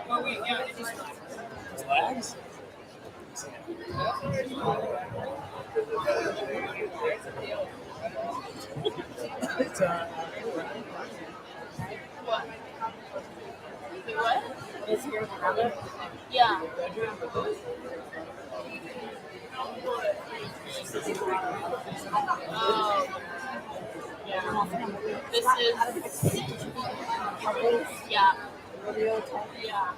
Oh wait, yeah, it just lags. It's What? Wait, what? it's here in the roundup. Yeah. Yeah. This is. Yeah. Yeah.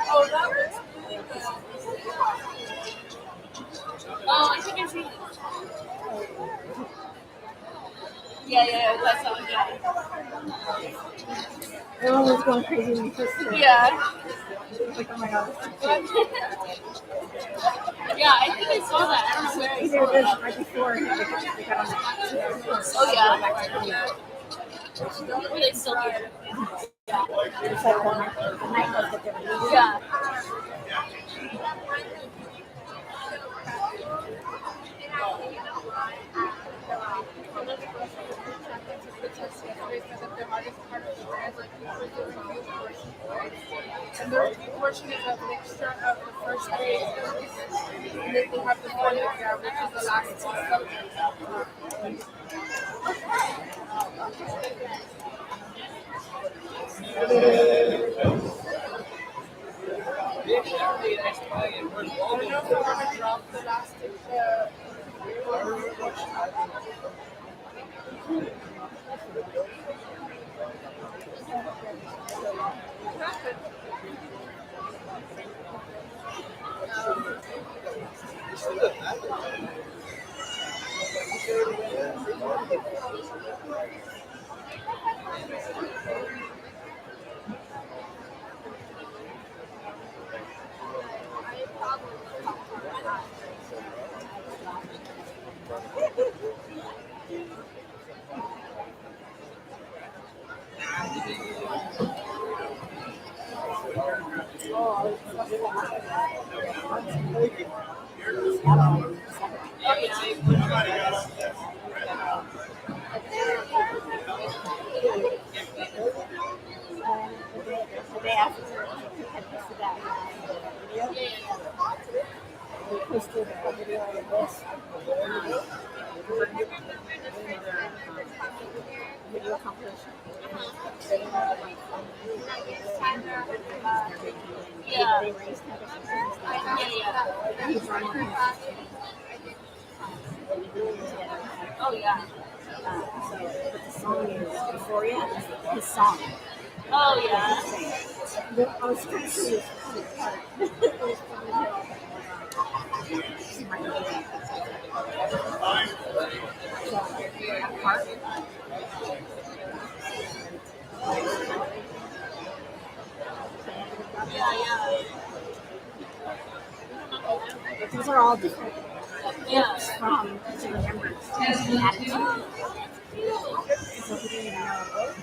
Oh, that looks really good. Oh, I think I've seen it. Yeah, that's all, yeah. Everyone was going crazy when you first said it. Yeah. Like, oh my god. Yeah, I think I saw that. I don't know where I Either saw this that. right before they got on the Oh, yeah. Or they still do. It's like the night was that they were leaving. Yeah. And the review portion is a mixture of the first three exams, and then they have the final exam, which is the last two subjects. I don't know if we're going to drop the last The day after we had posted that video. We posted a video of this. Video compilation. Yeah. They raised Yeah. He's running. like doing together. Oh yeah. But the song is Euphoria. It's his song. Oh yeah. I was trying to see this part. It was fun as hell. She might be doing it. So, that part. Yeah. These are all different Yeah. from each of the members. The attitude. So he didn't even know.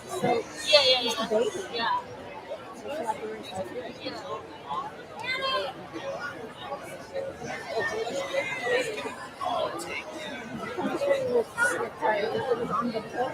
So he's the baby. Yeah. So I feel like we're in touch. It was on the book.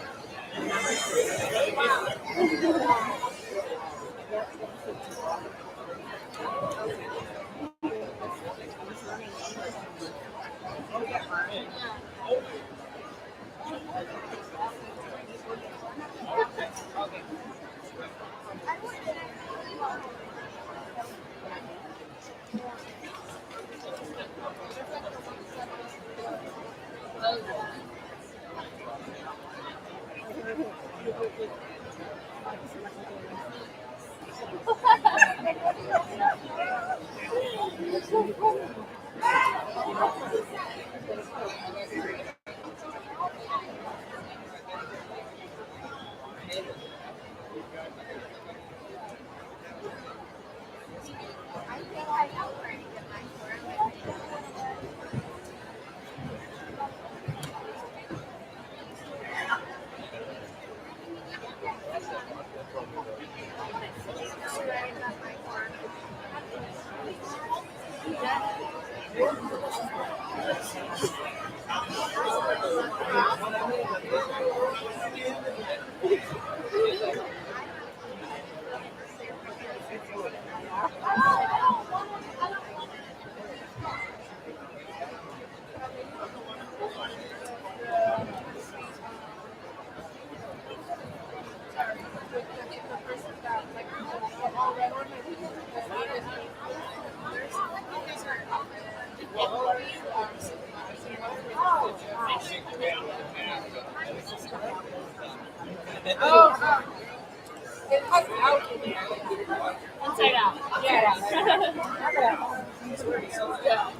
It cuts out in there. Inside out. Yeah. Yeah.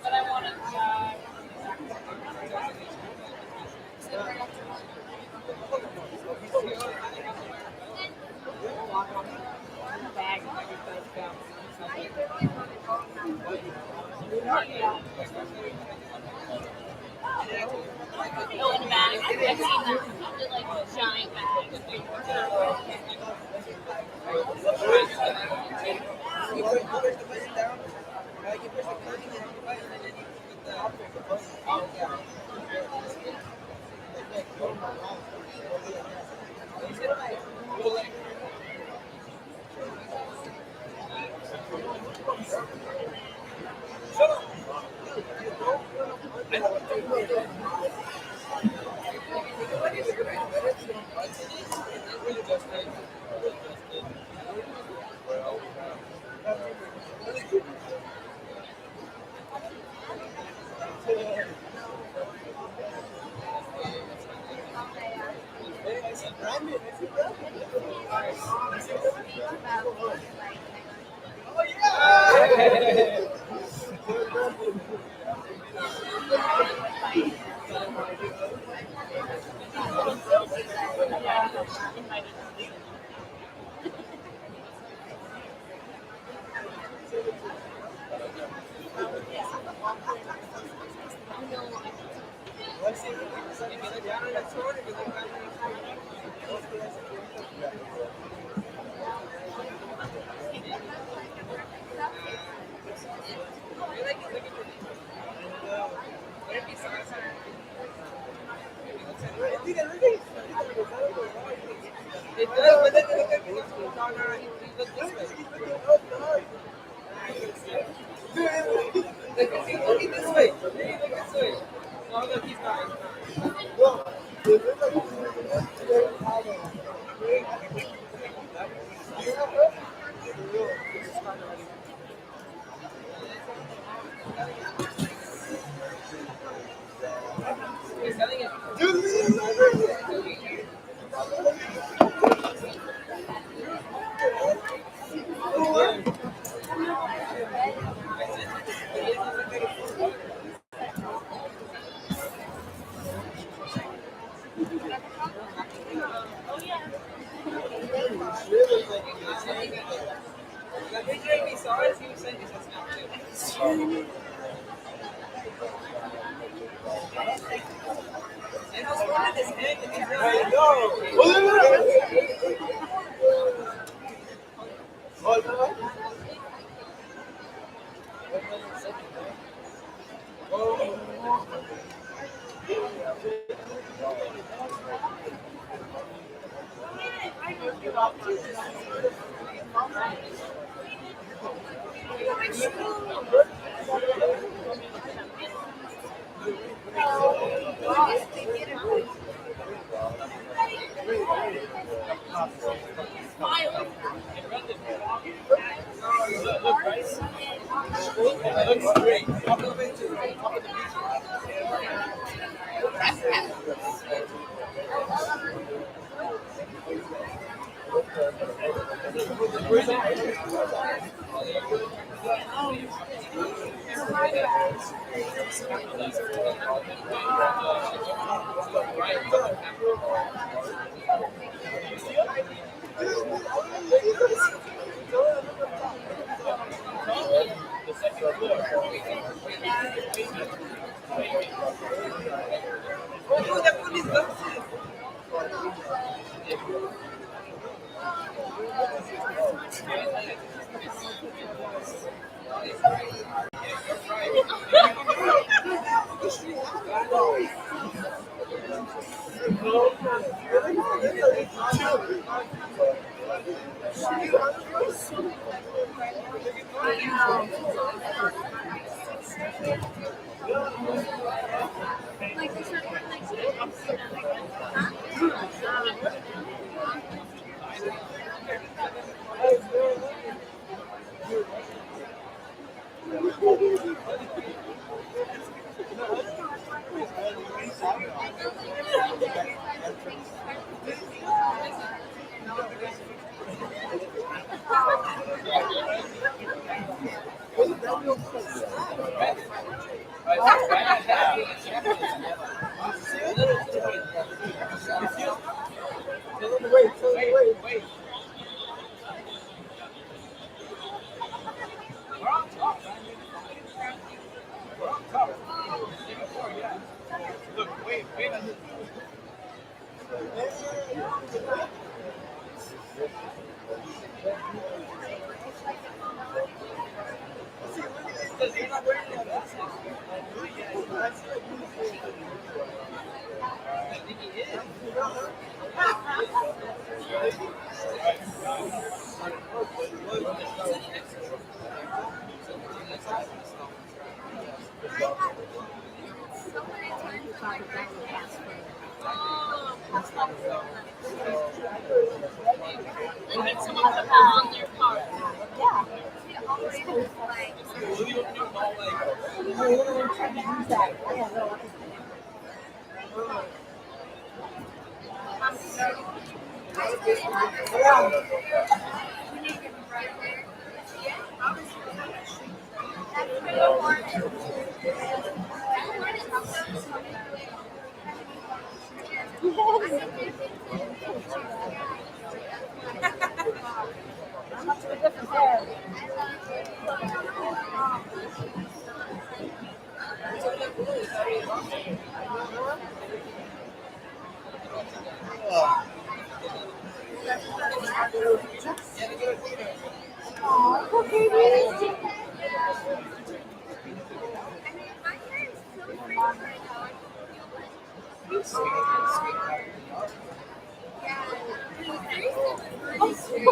But I want to. Bag. Oh, in a bag. I've seen that. They're like giant bags. Look this way. Look this way. Look this way. No, look, he's not. He's selling it.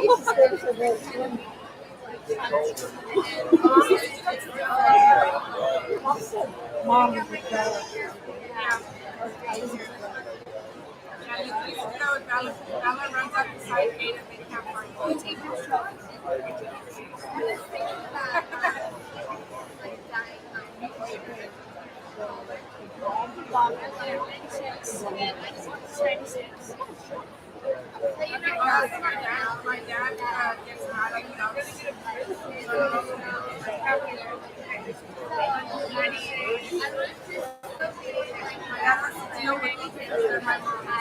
used to stay so very slim. Mom was the Yeah, you used to go with Bella. Bella runs up the side gate and they can't find you. My dad gets mad at dogs. My dad has to deal with my mom. My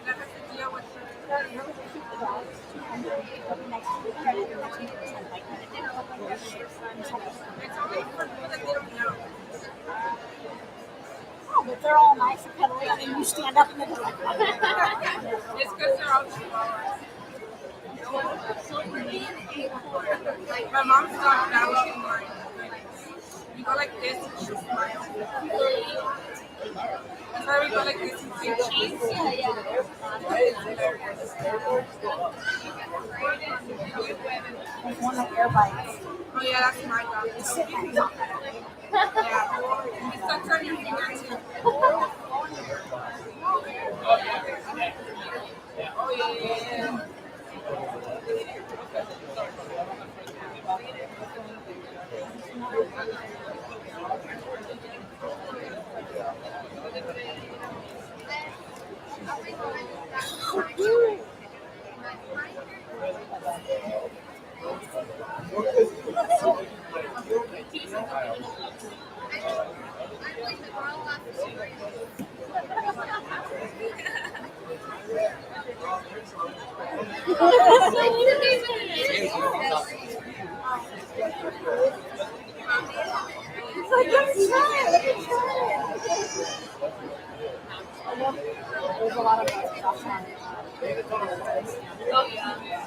dad has to deal with it's only for people that they don't know. Oh, but they're all nice and cuddly, and then you stand up and they're like, It's because they're all chihuahuas. My mom's dog Bella and mine. You go like this and she'll smile. That's why we go like this and say cheese. there's one of air bites. Oh yeah, that's my dog. Yeah. It sucks on your finger too. Oh yeah. It's like, let me try it. There's a lot of stuff on it. Oh yeah.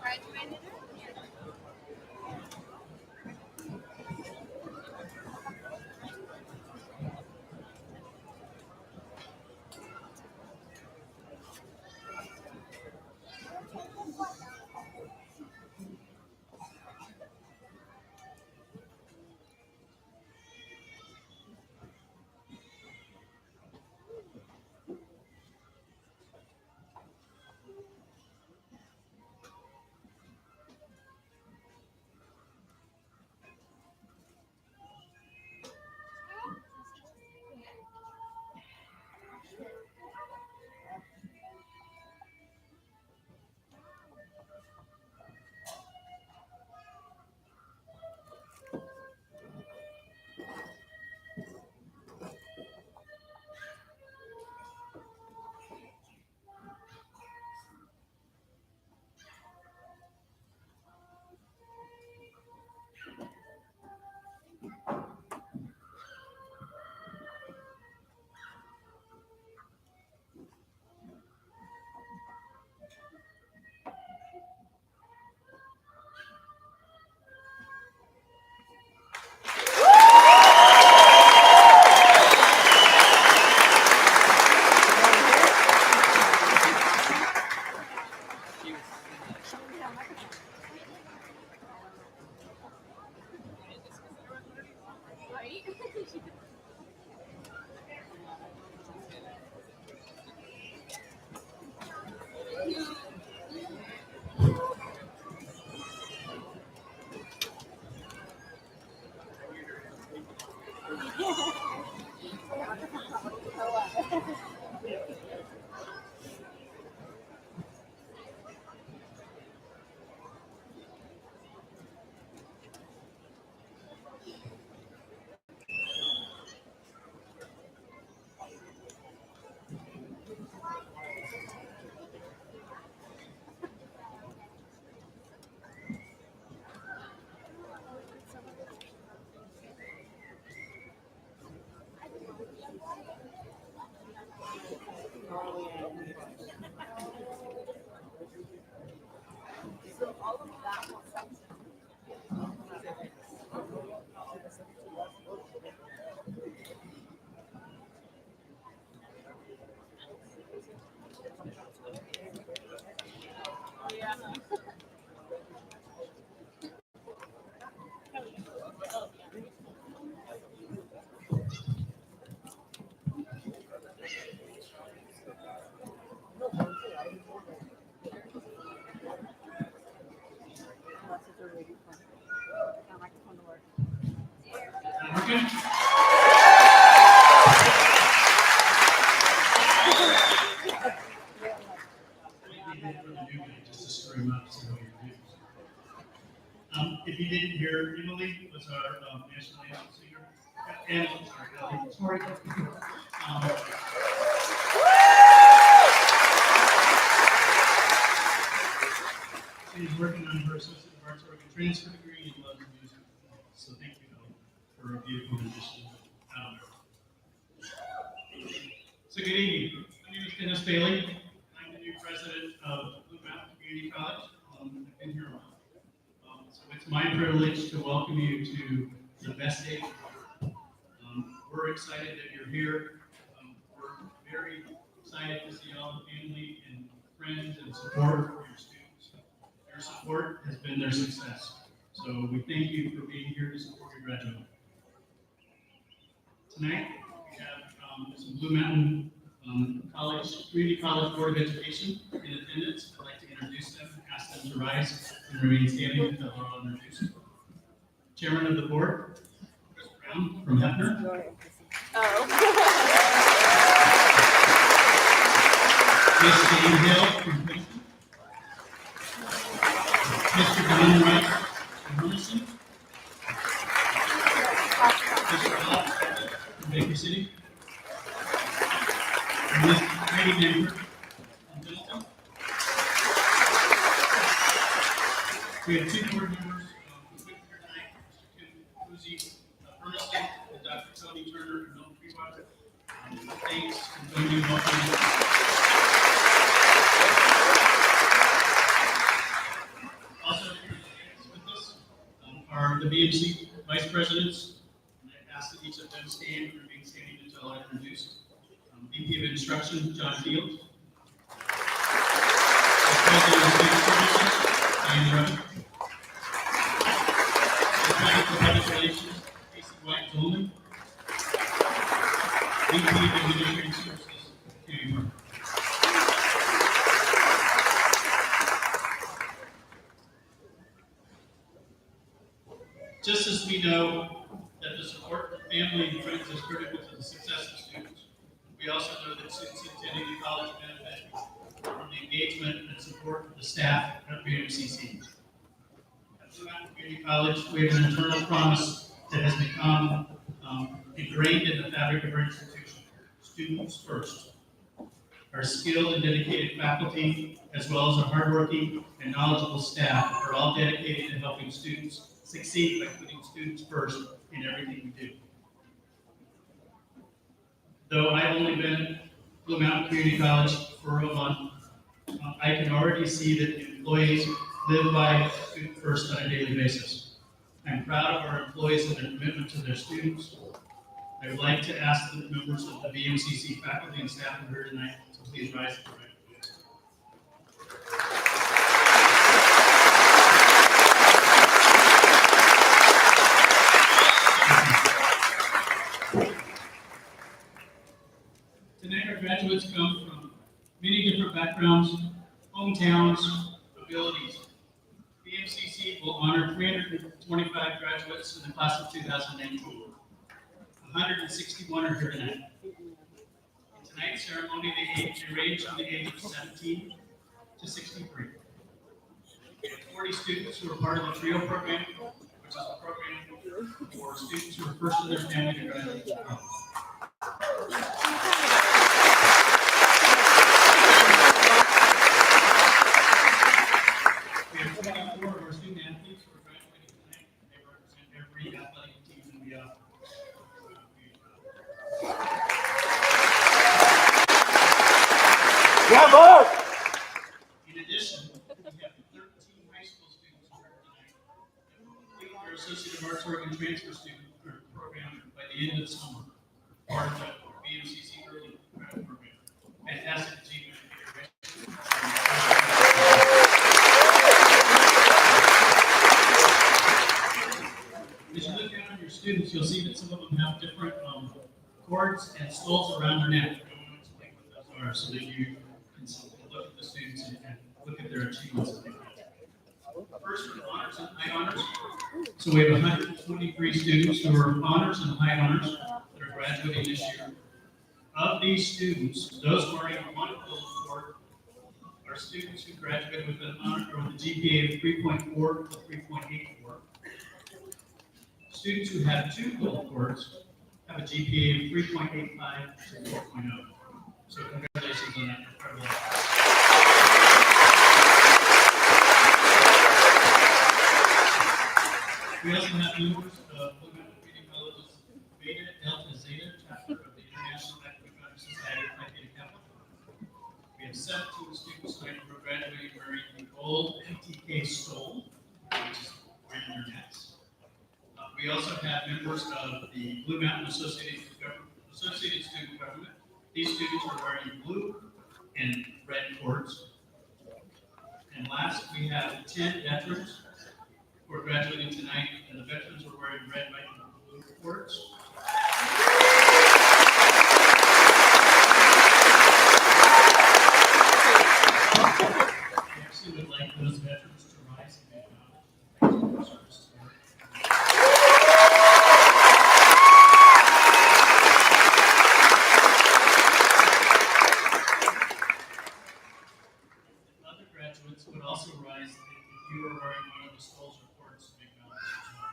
graduated earlier. Just to stir him up, see what he do. If you didn't hear, Emily was our national anthem singer. And, sorry. She's working on her Associate of Arts Organ transfer degree and loves music. So thank you, Ellie, for a beautiful addition. So good evening. My name is Dennis Bailey. I'm the new president of Blue Mountain Community College. I've been here a while. So it's my privilege to welcome you to the best day. We're excited that you're here. We're very excited to see all the family and friends and support for your students. Your support has been their success. So we thank you for being here to support your graduate. Tonight, we have some Blue Mountain Community College Board of Education in attendance. I'd like to introduce them, ask them to rise and remain standing until we're all introduced. Chairman of the board, Chris Brown from Hefner. Ms. Jane Hill from Princeton. Mr. Don Wright from Hermiston. Mr. Bob from Baker City. And Ms. Heidi Denver from Middleton. We have two board members with here tonight, Mr. Tim Uzi of Hermiston and Dr. Tony Turner from Milton Freewater. Thanks, and Tony, welcome. BMC vice presidents, and I ask that each of them stand and remain standing until I introduce. VP of Instruction, John Field. Vice President of Student Services, Diane Rubin. Vice President of Public Relations, Casey White Tolman. VP of Administrative Services, Katie Burke. Just as we know that the support of family and friends is critical to the success of students, we also know that students attending the college benefit from the engagement and support of the staff at BMCC. At Blue Mountain Community College, we have an internal promise that has become ingrained in the fabric of our institution: students first. Our skilled and dedicated faculty, as well as our hardworking and knowledgeable staff, are all dedicated to helping students succeed by putting students first in everything we do. Though I've only been at Blue Mountain Community College for a month, I can already see that employees live by student first on a daily basis. I'm proud of our employees and their commitment to their students. I would like to ask the members of the BMCC faculty and staff who are here tonight to please rise to the right. Tonight, our graduates come from many different backgrounds, hometowns, abilities. BMCC will honor 325 graduates in the class of 2019. 161 are here tonight. In tonight's ceremony, they range from the age of 17 to 63. We have 40 students who are part of the TRIO program, which is a program for students who are first in their family to graduate from college. We have 24 of our student athletes who are graduating tonight. They represent every athletic team in the In addition, we have 13 high school students who are tonight that will complete their Associate of Arts Oregon Transfer Student program by the end of the summer, part of the BMCC Early Graduate Program. Fantastic achievement. As you look down at your students, you'll see that some of them have different cords and skulls around their neck. I want to explain what those are so that you can look at the students and look at their achievements. First, with honors and high honors. So we have 123 students who are honors and high honors that are graduating this year. Of these students, those wearing one gold cord are students who graduated with an honor or with a GPA of 3.4 to 3.84. Students who have two gold cords have a GPA of 3.85 to 4.0. So congratulations on that incredible. We also have members of Blue Mountain Community College's Beta Delta Zeta chapter of the International Academic Honor Society of Phi Beta Kappa. We have 17 students tonight who are graduating wearing the gold PTK stole, which is wearing their necks. We also have members of the Blue Mountain Associated Student Government. These students are wearing blue and red cords. And last, we have 10 veterans who are graduating tonight, and the veterans are wearing red, white, and blue cords. We actually would like those veterans to rise and thank you for their service. Other graduates would also rise if you were wearing one of the skulls or cords to make knowledge as well.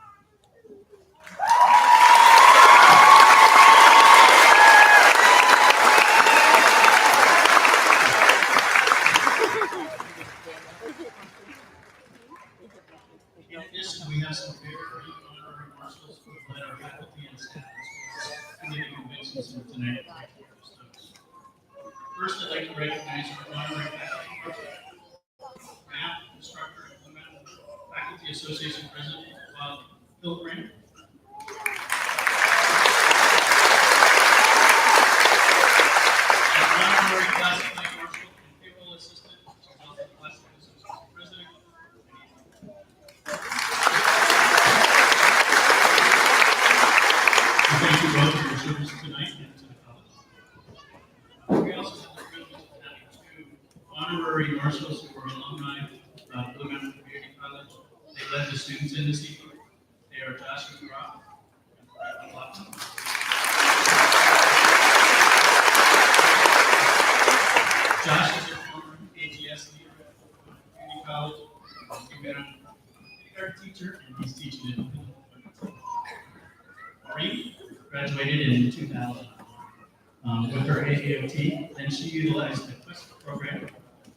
In addition, we have some very honorary marshals who have led our faculty and staff in giving conventions for tonight. First, I'd like to recognize our honorary faculty marshal, math instructor, and Blue Mountain Faculty Association President, Bob Phil Grant. Honorary classified marshal and payroll assistant, she's also the classified association president. And thank you both for your service tonight and to the college. We also have the privilege of having two honorary marshals who are alumni of Blue Mountain Community College. They led the students in this evening. They are Josh McGraw and Brad McLaughlin. Josh is a former AGS leader at Community College. He's been a art teacher, and he's teaching it. Maureen graduated in 2000 with her AAOT. Then she utilized the Quest program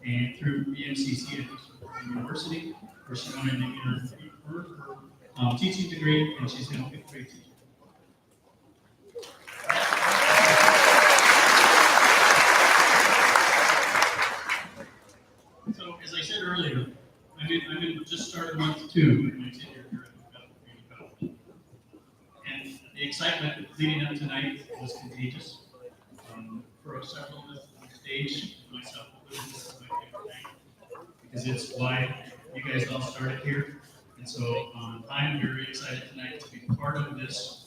and through BMCC at University, where she wanted to get her teaching degree, and she's now a fifth grade teacher. So, as I said earlier, I'm in just started month 2 in my tenure here at Bethel Community College. And the excitement leading up tonight was contagious. For several of us on stage, myself included, this is my favorite thing, because it's why you guys all started here. And so I'm very excited tonight to be part of this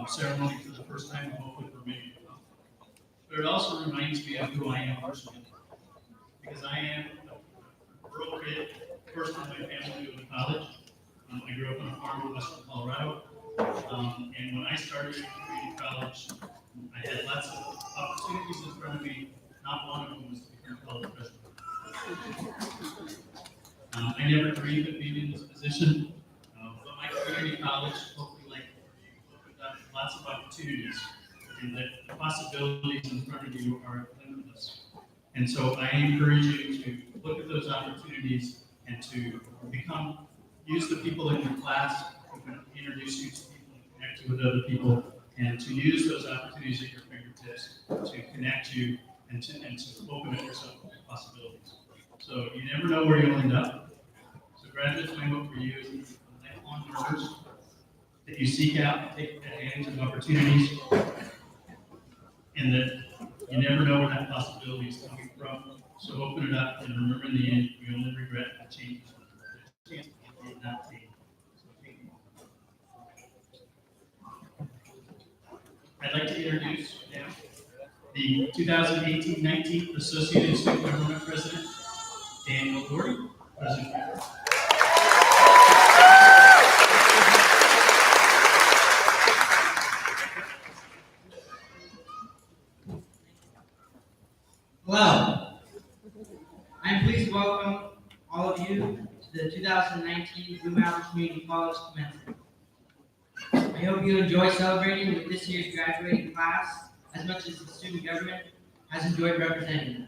ceremony for the first time, and hopefully for many of you. But it also reminds me of who I am personally, because I am a rural kid, first in my family to go to college. I grew up on a farm in western Colorado, and when I started at community college, I had lots of opportunities in front of me. Not one of them was to become college president. I never dreamed of being in this position, but my community college, hopefully like you, opened up lots of opportunities, and that the possibilities in front of you are limitless. And so I encourage you to look at those opportunities and to use the people in your class who can introduce you to people and connect you with other people, and to use those opportunities at your fingertips to connect you and to open up yourself to possibilities. So you never know where you'll end up. So graduates, my hope for you is lifelong learners, that you seek out, take advantage of opportunities, and that you never know where that possibility is coming from. So open it up, and remember in the end, we only regret the changes that you did not take. So take them. I'd like to introduce now the 2018-19 Associated Student Government President, Daniel Doherty, President. Hello. I'm pleased to welcome all of you to the 2019 Blue Mountain Community College Commencement. I hope you enjoy celebrating with this year's graduating class as much as the student government has enjoyed representing them.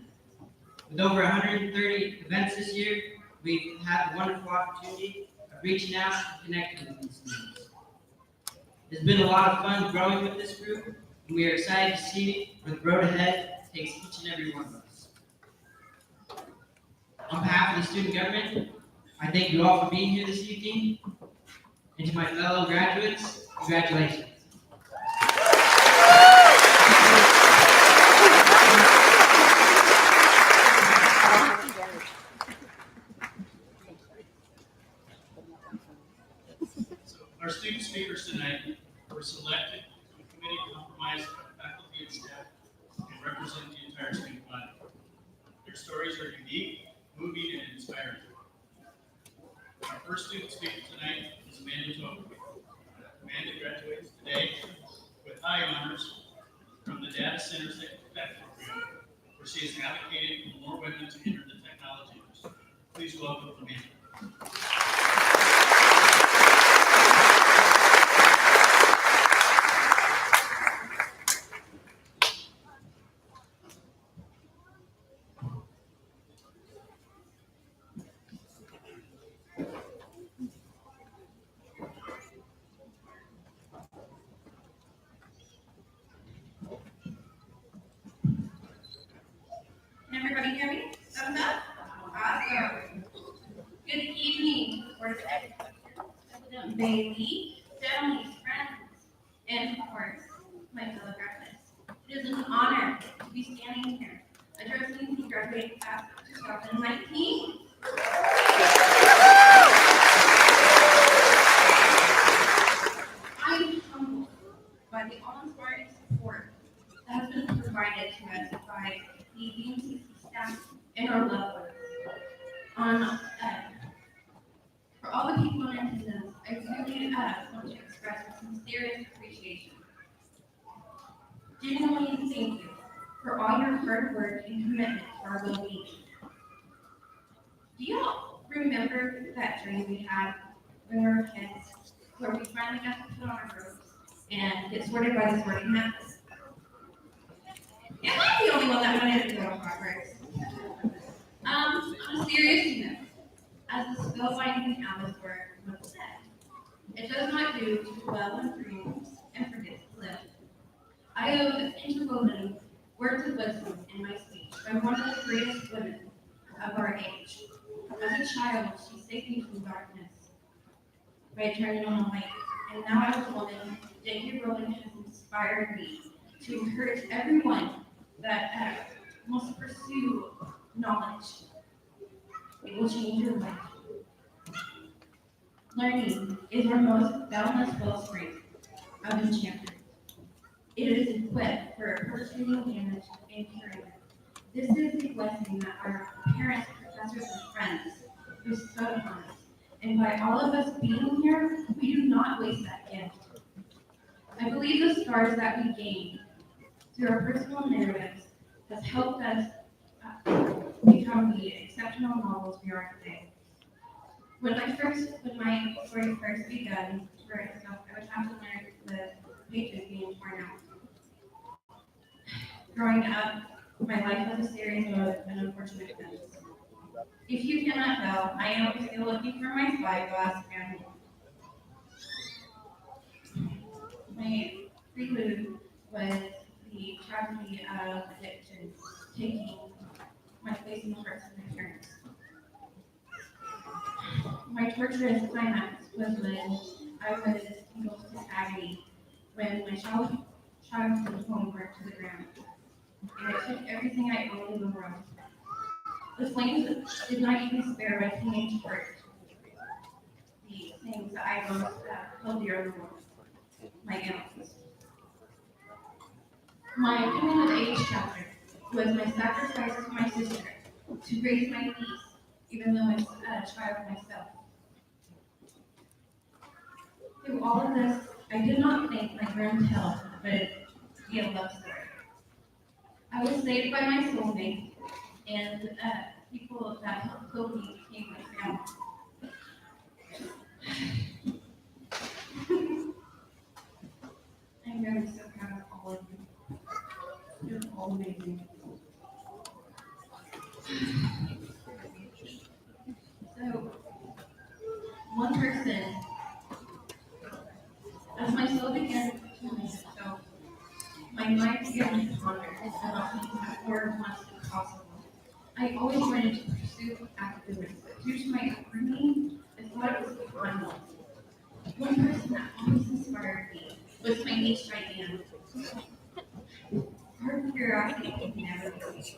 With over 130 events this year, we've had the wonderful opportunity of reaching out and connecting with these students. It's been a lot of fun growing with this group, and we are excited to see where the road ahead takes each and every one of us. On behalf of the student government, I thank you all for being here this evening. And to my fellow graduates, congratulations. So our student speakers tonight were selected to a committee comprised of faculty and staff and represent the entire student body. Their stories are unique, moving, and inspiring. Our first student speaker tonight is Amanda Tope. Amanda graduates today with high honors from the Data Center Tech program, where she has advocated for more women to enter the technology industry. Please welcome Amanda. Can everybody hear me? Thumbs up? Awesome. Good evening, Board of Ed. Bailey. families, friends, and of course, my fellow graduates. It is an honor to be standing here addressing the graduating class of 2019. I am humbled by the awe-inspiring support that has been provided to us by the BMCC staff and our loved ones. For all the people in attendance, I really want to express my sincerest appreciation. Genuinely thank you for all your hard work and commitment to our well-being. Do you all remember that dream we had when we were kids, where we finally got to put on our robes and get sorted by the sorting hats? Am I the only one that wanted to go to Hogwarts? On a serious note, as the spellbinding Alastor once said, it does not do to dwell in dreams and forget to live. I have interwoven words of wisdom in my speech by one of the greatest women of our age. As a child, she saved me from darkness by turning on the light. And now as a woman, J.K. Rowling has inspired me to encourage everyone that must pursue knowledge. It will change your life. Learning is our most boundless wellspring of enchantment. It is equipped for personal damage and caring. This is a blessing that our parents, professors, and friends bestow upon us. And by all of us being here, we do not waste that gift. I believe the scars that we gain through our personal narratives has helped us become the exceptional novels we are today. When my story first began to write itself, I would have to learn the pages being torn out. Growing up, my life was a series of unfortunate events. If you cannot tell, I am still looking for my spyglass and my prelude was the tragedy of addiction taking my place in the hearts of my parents. My torturous climax was when I was engulfed in agony when my childhood home burned to the ground. And it took everything I owned in the world. The flames did not even spare my teenage heart. The things that I most held dear in the world. My animals. My coming of age chapter was my sacrifice to my sister to raise my niece, even though I'm a child myself. Through all of this, I did not think my grand tale would be a love story. I was saved by my soulmate, and people that helped clothe me became my family. I'm really so proud of all of you. You're all amazing. So, one person, as my soul began to myself, my mind began to ponder about making that more much possible. I always wanted to pursue academics, but due to my upbringing, I thought it was beyond me. One person that always inspired me was my niece Diane. Her curiosity could never be.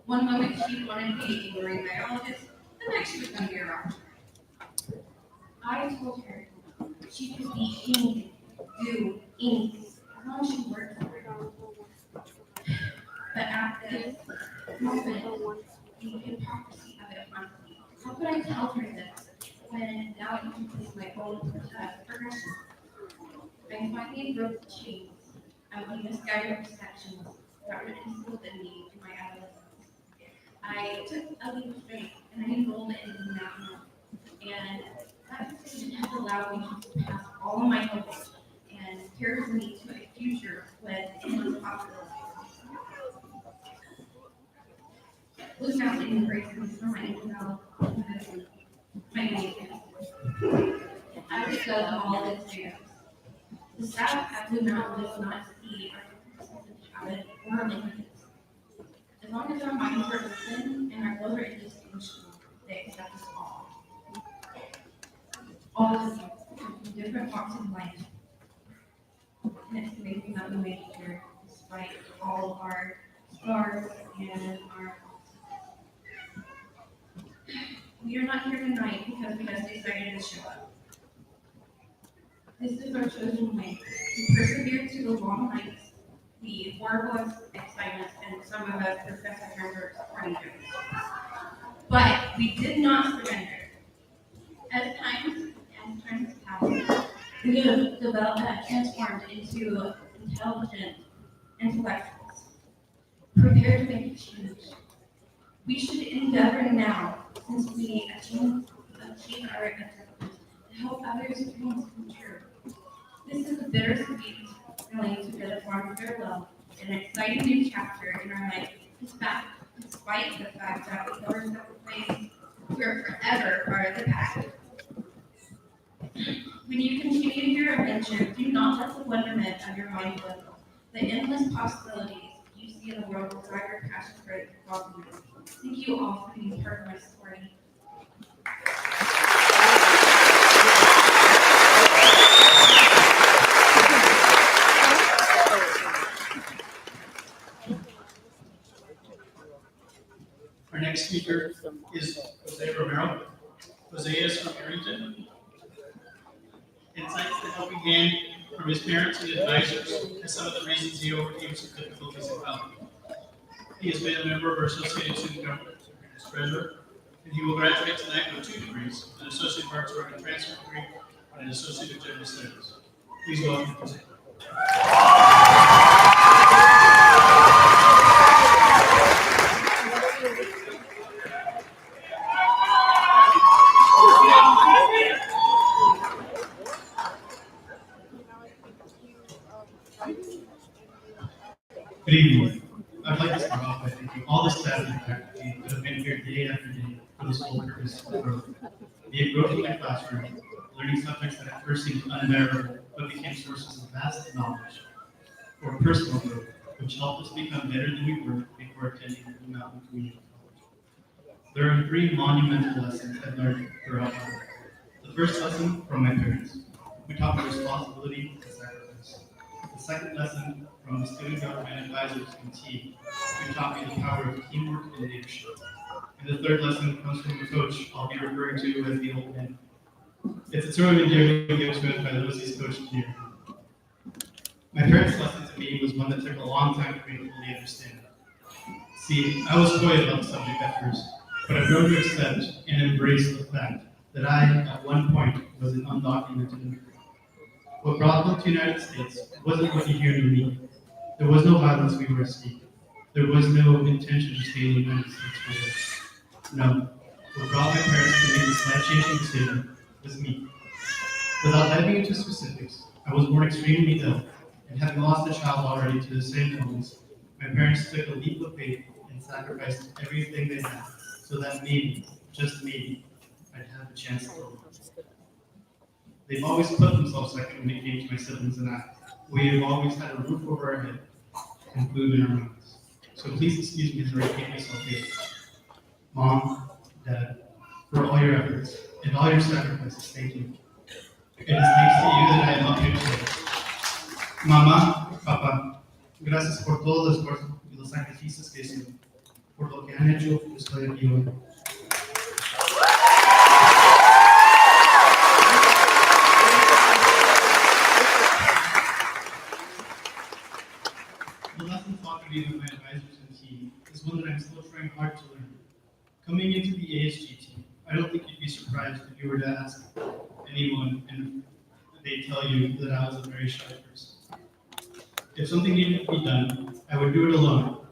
One moment she wanted to be a marine biologist, the next she was going to be a rock. I told her she could be anything, do anything, as long as she worked for it. But at this moment, the hypocrisy of it haunted me. How could I tell her this when now it completes my own progression? I finally broke the chains of the misguided perceptions that were instilled in me in my adolescence. I took a leap of faith and I enrolled in the mountain. And that decision has allowed me to surpass all of my hopes and carries me to a future with endless possibilities. Blue Mountain embraces me for my intellectual medicine, my amazing. I would go to all of its fairs. The staff at Blue Mountain does not see our differences in habit or languages. As long as our minds are open and our goals are indistinguishable, they accept us all. All of us from different different walks of life. And it's amazing that we made it here despite all our scars and our. We are not here tonight because we just decided to show up. This is our chosen way. We persevered to the long nights, the horrible excitement, and some of us Professor Herbert's running through. But we did not surrender. As times passed, we have developed and transformed into intelligent intellectuals, prepared to make a change. We should endeavor now, since we achieve our objectives, to help others' dreams come true. This is a bittersweet feeling to bid a fond farewell, an exciting new chapter in our life, despite the fact that we never sacrificed, we're forever part of the pack. When you continue your adventure, do not let the wonderment of your mind go. The endless possibilities you see in the world will drive your passion for it. Thank you all for being part of my story. Our next speaker is Jose Romero. Jose is from Arrington. Insights and helping hand from his parents and advisors as some of the reasons he overcame some difficulties in college. He has been a member of our Associated Student Government as treasurer, and he will graduate tonight with 2 degrees, an Associate of Arts Program Transfer degree and an Associate of General Studies. Please welcome Jose. Good evening. I'd like to start off by thanking all the staff and faculty that have been here day after day for the sole purpose of growth. Be it growth in my classroom, learning subjects that at first seemed unbearable but became sources of vast knowledge, or personal growth, which helped us become better than we were before attending Blue Mountain Community College. There are 3 monumental lessons I learned throughout my life. The first lesson from my parents, who taught me responsibility and sacrifice. The second lesson from the student government advisors and team, who taught me the power of teamwork and leadership. And the third lesson comes from the coach I'll be referring to as the old man. It's a term endearingly given to us by those he's coached here. My parents' lesson to me was one that took a long time for me to fully understand. See, I was coy about the subject at first, but I've grown to accept and embrace the fact that I, at one point, was an undocumented immigrant. What brought them to the United States wasn't what you hear in the media. There was no violence we were escaping. There was no intention to stay in the United States for this. No. What brought my parents to make this life-changing decision was me. Without diving into specifics, I was born extremely ill, and having lost a child already to the same illness, my parents took a leap of faith and sacrificed everything they had so that maybe, just maybe, I'd have a chance to live. They've always put themselves second when it came to my siblings and I. We have always had a roof over our head and food in our mouths. So please excuse me as I repeat myself here. Mom, Dad, for all your efforts and all your sacrifices, thank you. It is thanks to you that I am up here today. Mamá, Papá, gracias por todo el esfuerzo y los sacrificios que hicieron. Por lo que han hecho, estoy aquí hoy. The lesson taught to me by my advisors and team is one that I'm still trying hard to learn. Coming into the ASG team, I don't think you'd be surprised if you were to ask anyone and they'd tell you that I was a very shy person. If something needed to be done, I would do it alone.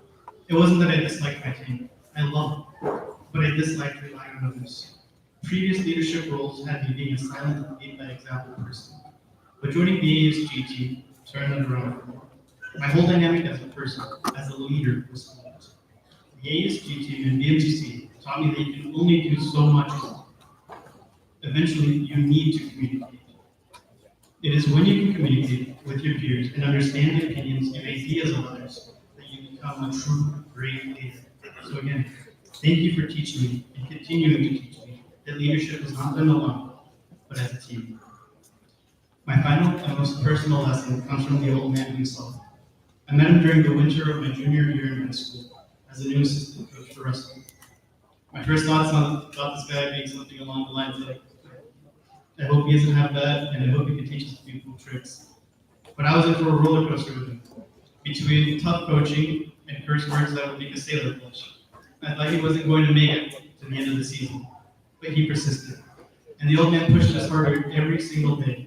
It wasn't that I disliked my team. I loved it, but I disliked relying on others. Previous leadership roles had me being a silent and lead by example person. But joining the ASG team turned that around for me. My whole dynamic as a person, as a leader, was flipped. The ASG team and BMCC taught me that you can only do so much more. Eventually, you need to communicate. It is when you can communicate with your peers and understand the opinions and ideas of others that you become a true, great leader. So again, thank you for teaching me and continuing to teach me that leadership is not done alone, but as a team. My final and most personal lesson comes from the old man himself. I met him during the winter of my junior year in high school as a new assistant coach for wrestling. My first thoughts about this guy being something along the lines of, I hope he doesn't have bad, and I hope he can teach us a few cool tricks. But I was in for a roller coaster with him. Between tough coaching and curse words that would make a sailor blush. I thought he wasn't going to make it to the end of the season, but he persisted. And the old man pushed us harder every single day.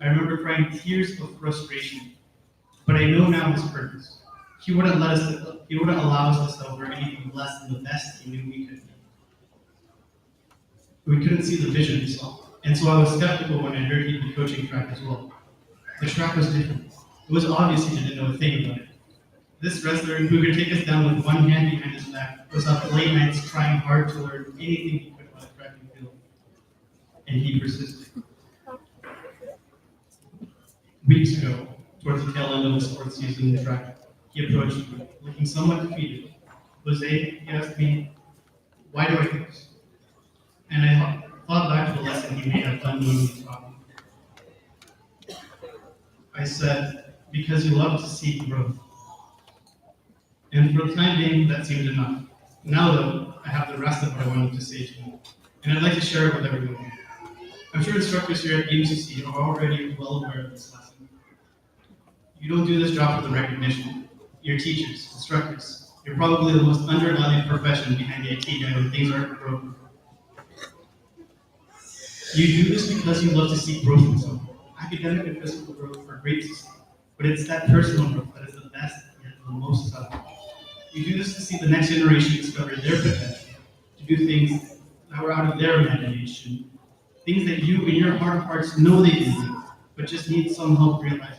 I remember crying tears of frustration, but I know now his purpose. He wouldn't allow us to settle for anything less than the best he knew we could be. We couldn't see the vision he saw, and so I was skeptical when I heard he'd be coaching track as well. The track was different. It was obvious he didn't know a thing about it. This wrestler who could take us down with one hand behind his back was up late nights trying hard to learn anything he could about track and field. And he persisted. Weeks ago, towards the tail end of the sports season in track, he approached me, looking somewhat defeated. Jose, he asked me, why do I do this? And I thought back to the lesson he may have done when we were talking. I said, because you love to see growth. And for the time being, that seemed enough. Now, though, I have the rest of what I wanted to say to you, and I'd like to share it with everyone. I'm sure instructors here at BMCC are already well aware of this lesson. You don't do this job for the recognition. You're teachers, instructors. You're probably the most undervalued profession behind the IT guy when things aren't broken. You do this because you love to see growth in someone. Academic and physical growth are great to see, but it's that personal growth that is the best and the most valuable. You do this to see the next generation discover their potential, to do things that were out of their imagination, things that you in your heart of hearts know they can do, but just need some help realizing.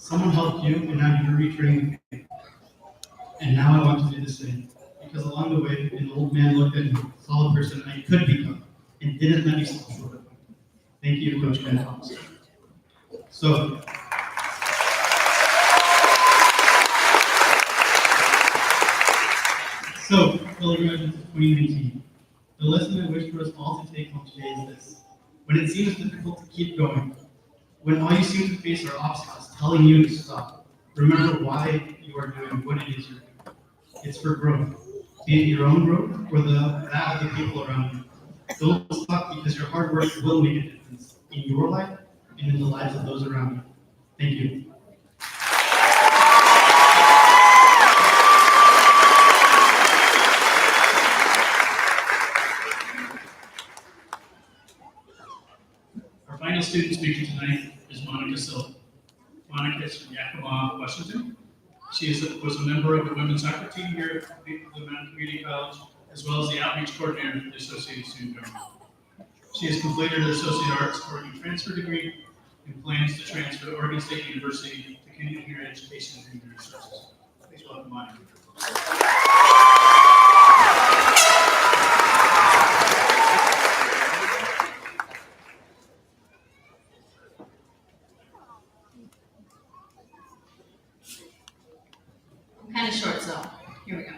Someone helped you, and now you're returning the favor. And now I want to do the same, because along the way, an old man looked at me, saw the person I could become, and didn't let me fall short of it. Thank you, Coach Ben Thomas. So, fellow graduates of 2019, the lesson I wish for us all to take home today is this. When it seems difficult to keep going, when all you seem to face are obstacles telling you to stop, remember why you are doing what it is you're doing. It's for growth, be it your own growth or that of the people around you. Don't stop because your hard work will make a difference in your life and in the lives of those around you. Thank you. Our final student speaker tonight is Monica Silva. Monica is from Yakima, Washington. She was a member of the women's soccer team here at the Mountain Community College, as well as the outreach coordinator for the Associated Student Government. She has completed her Associate Arts Oregon Transfer degree and plans to transfer to Oregon State University to continue her education and human resources. Please welcome Monica. I'm kind of short, so here we go.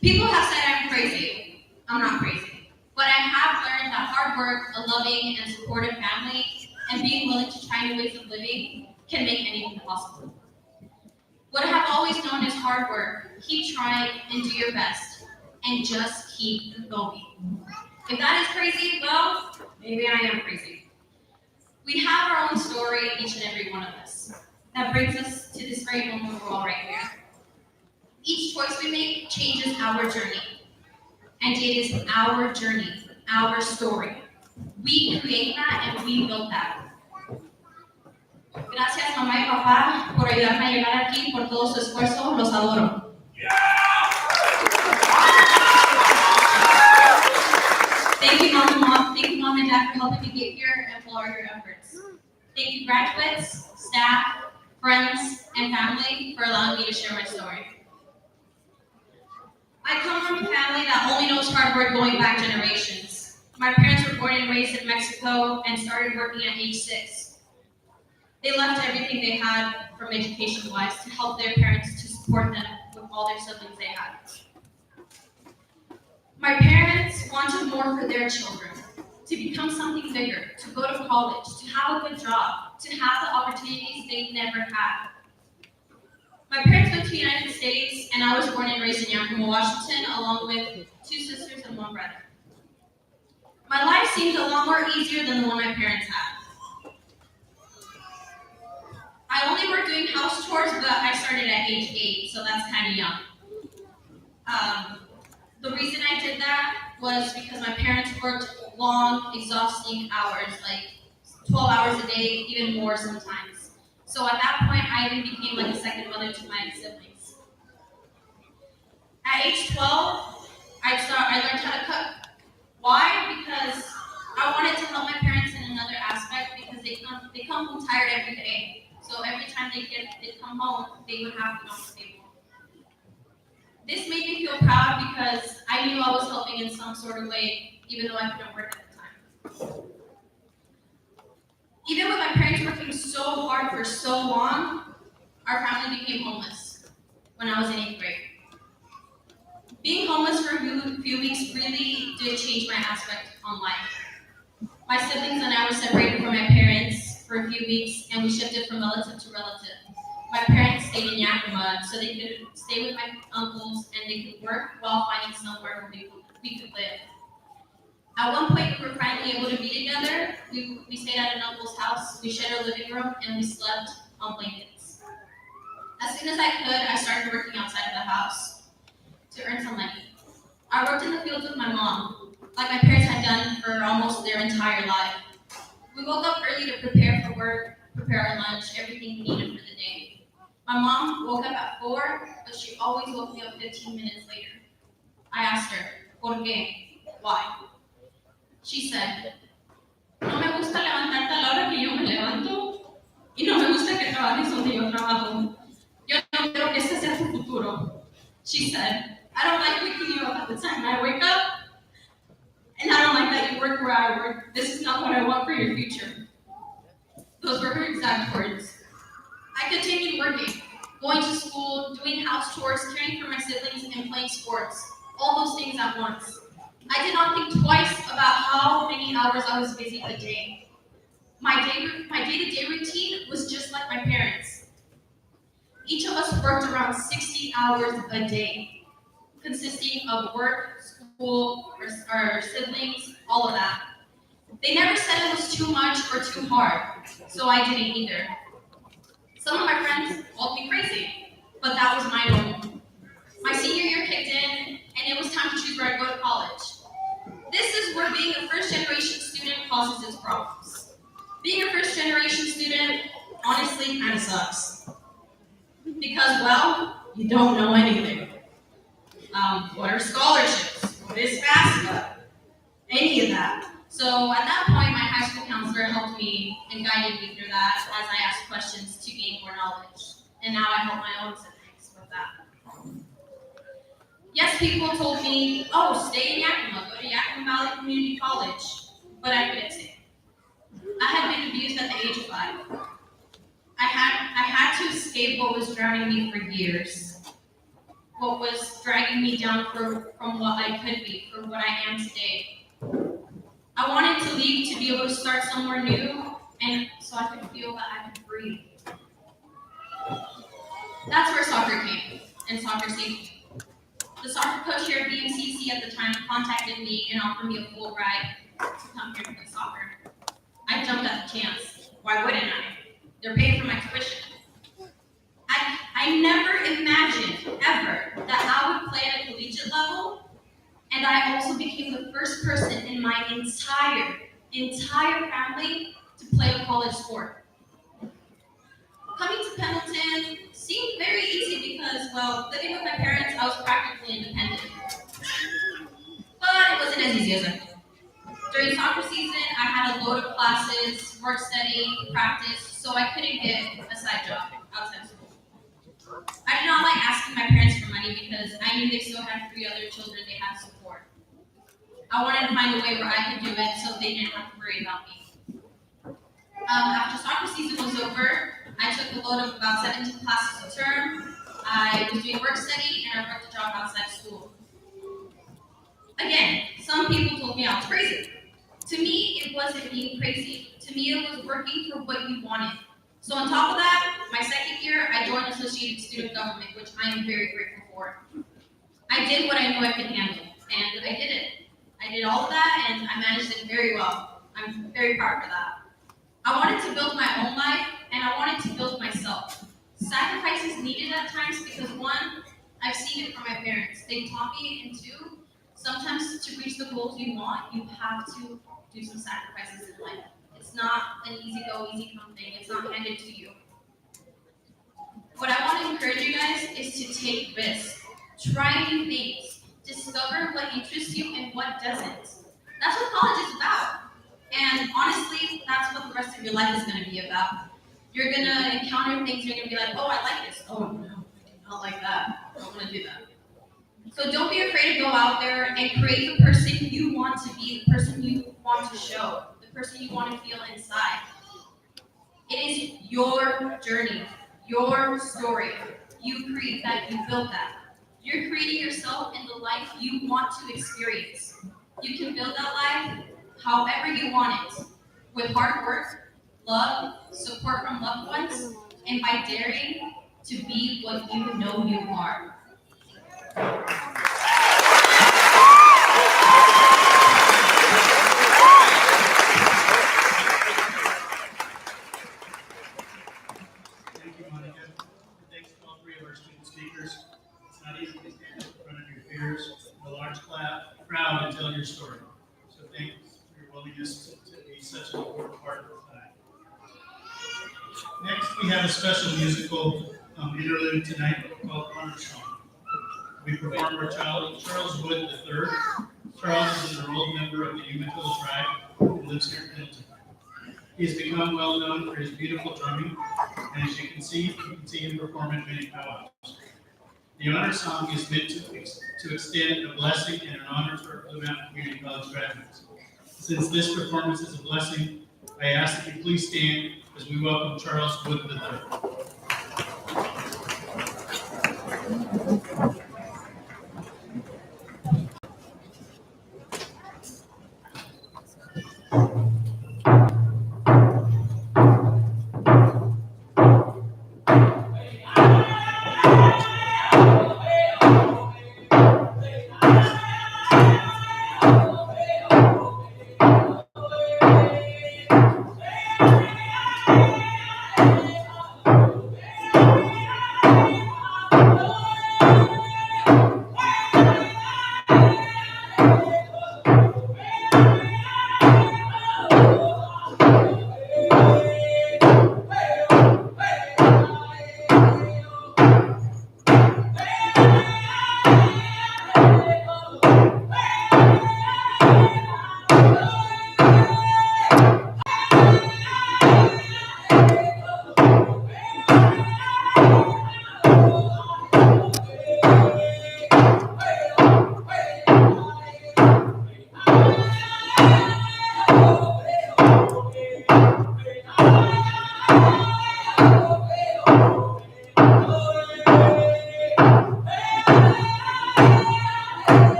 People have said I'm crazy. I'm not crazy. But I have learned that hard work, a loving and supportive family, and being willing to try new ways of living can make anything possible. What I have always known is hard work. Keep trying and do your best, and just keep going. If that is crazy, well, maybe I am crazy. We have our own story, each and every one of us. That brings us to this great moment we're all right here. Each choice we make changes our journey. And it is our journey, our story. We create that and we built that. Gracias, mamá y papá, por ayudarme a llegar aquí, por todo su esfuerzo. Los adoro. Thank you, Mom and Dad, for helping me get here and for all your efforts. Thank you, graduates, staff, friends, and family for allowing me to share my story. I come from a family that only knows hard work going back generations. My parents were born and raised in Mexico and started working at age 6. They left everything they had from education-wise to help their parents to support them with all their siblings they had. My parents wanted more for their children, to become something bigger, to go to college, to have a good job, to have the opportunities they never had. My parents went to the United States, and I was born and raised in Yakima, Washington, along with 2 sisters and 1 brother. My life seemed a lot more easier than the one my parents had. I only worked doing house chores, but I started at age 8, so that's kind of young. The reason I did that was because my parents worked long, exhausting hours, like 12 hours a day, even more sometimes. So at that point, I even became like a second mother to my siblings. At age 12, I learned how to cook. Why? Because I wanted to help my parents in another aspect because they come home tired every day. So every time they come home, they would have food on the table. This made me feel proud because I knew I was helping in some sort of way, even though I couldn't work at the time. Even with my parents working so hard for so long, our family became homeless when I was in 8th grade. Being homeless for a few weeks really did change my aspect on life. My siblings and I were separated from my parents for a few weeks, and we shifted from relative to relative. My parents stayed in Yakima so they could stay with my uncles and they could work while finding somewhere where we could live. At one point, we were finally able to be together. We stayed at an uncle's house, we shared a living room, and we slept on blankets. As soon as I could, I started working outside of the house to earn some money. I worked in the fields with my mom, like my parents had done for almost their entire life. We woke up early to prepare for work, prepare our lunch, everything we needed for the day. My mom woke up at 4, but she always woke me up 15 minutes later. I asked her, ¿Por qué? Why? She said, no me gusta levantarte a la hora que yo me levanto y no me gusta que trabajes donde yo trabajo. Yo no quiero que este sea tu futuro. She said, I don't like waking you up at the time I wake up, and I don't like that you work where I work. This is not what I want for your future. Those were her exact words. I continued working, going to school, doing house chores, caring for my siblings, and playing sports. All those things at once. I did not think twice about how many hours I was busy a day. My day-to-day routine was just like my parents. Each of us worked around 60 hours a day, consisting of work, school, our siblings, all of that. They never said it was too much or too hard, so I didn't either. Some of my friends called me crazy, but that was my normal. My senior year kicked in, and it was time to choose where I'd go to college. This is where being a first-generation student causes its problems. Being a first-generation student, honestly, kind of sucks. Because, well, you don't know anything. What are scholarships? What is FAFSA? Any of that. So at that point, my high school counselor helped me and guided me through that as I asked questions to gain more knowledge. And now I help my own siblings with that. Yes, people told me, oh, stay in Yakima, go to Yakima Valley Community College, but I couldn't stay. I had been abused at the age of 5. I had to escape what was drowning me for years, what was dragging me down from what I could be, for what I am today. I wanted to leave to be able to start somewhere new, and so I could feel that I could breathe. That's where soccer came, and soccer saved me. The soccer coach here at BMCC at the time contacted me and offered me a full ride to come here to play soccer. I jumped at the chance. Why wouldn't I? They're paying for my tuition. I never imagined, ever, that I would play at a collegiate level, and I also became the first person in my entire family to play a college sport. Coming to Pendleton seemed very easy because, well, living with my parents, I was practically independent. But it wasn't as easy as I thought. During soccer season, I had a load of classes, work study, practice, so I couldn't get a side job outside of school. I did not like asking my parents for money because I knew they still had 3 other children they had to support. I wanted to find a way where I could do it so they didn't have to worry about me. After soccer season was over, I took a load of about 17 classes a term. I was doing work study and I worked a job outside school. Again, some people told me I was crazy. To me, it wasn't being crazy. To me, it was working for what you wanted. So on top of that, my second year, I joined Associated Student Government, which I am very grateful for. I did what I knew I could handle, and I did it. I did all of that, and I managed it very well. I'm very proud of that. I wanted to build my own life, and I wanted to build myself. Sacrifices needed at times because one, I've seen it from my parents. They taught me, and two, sometimes to reach the goals you want, you have to do some sacrifices in life. It's not an easy go, easy come thing. It's not handed to you. What I want to encourage you guys is to take risks. Try new things. Discover what interests you and what doesn't. That's what college is about. And honestly, that's what the rest of your life is going to be about. You're going to encounter things, you're going to be like, oh, I like this. Oh, no, I do not like that. I don't want to do that. So don't be afraid to go out there and create the person you want to be, the person you want to show, the person you want to feel inside. It is your journey, your story. You create that, you build that. You're creating yourself in the life you want to experience. You can build that life however you want it, with hard work, love, support from loved ones, and by daring to be what you know you are. Thank you, Monica. And thanks to all three of our student speakers. It's not easy to stand up in front of your peers, a large crowd, and tell your story. So thanks for your willingness to be such an important part of tonight. Next, we have a special musical interlude tonight called Honor Song. We perform for Charles Wood III. Charles is an enrolled member of the Umatilla tribe who lives here in Pendleton. He has become well known for his beautiful drumming, and as you can see him perform at many powwows. The honor song is meant to extend a blessing and an honor for Blue Mountain Community College graduates. Since this performance is a blessing, I ask that you please stand as we welcome Charles Wood III.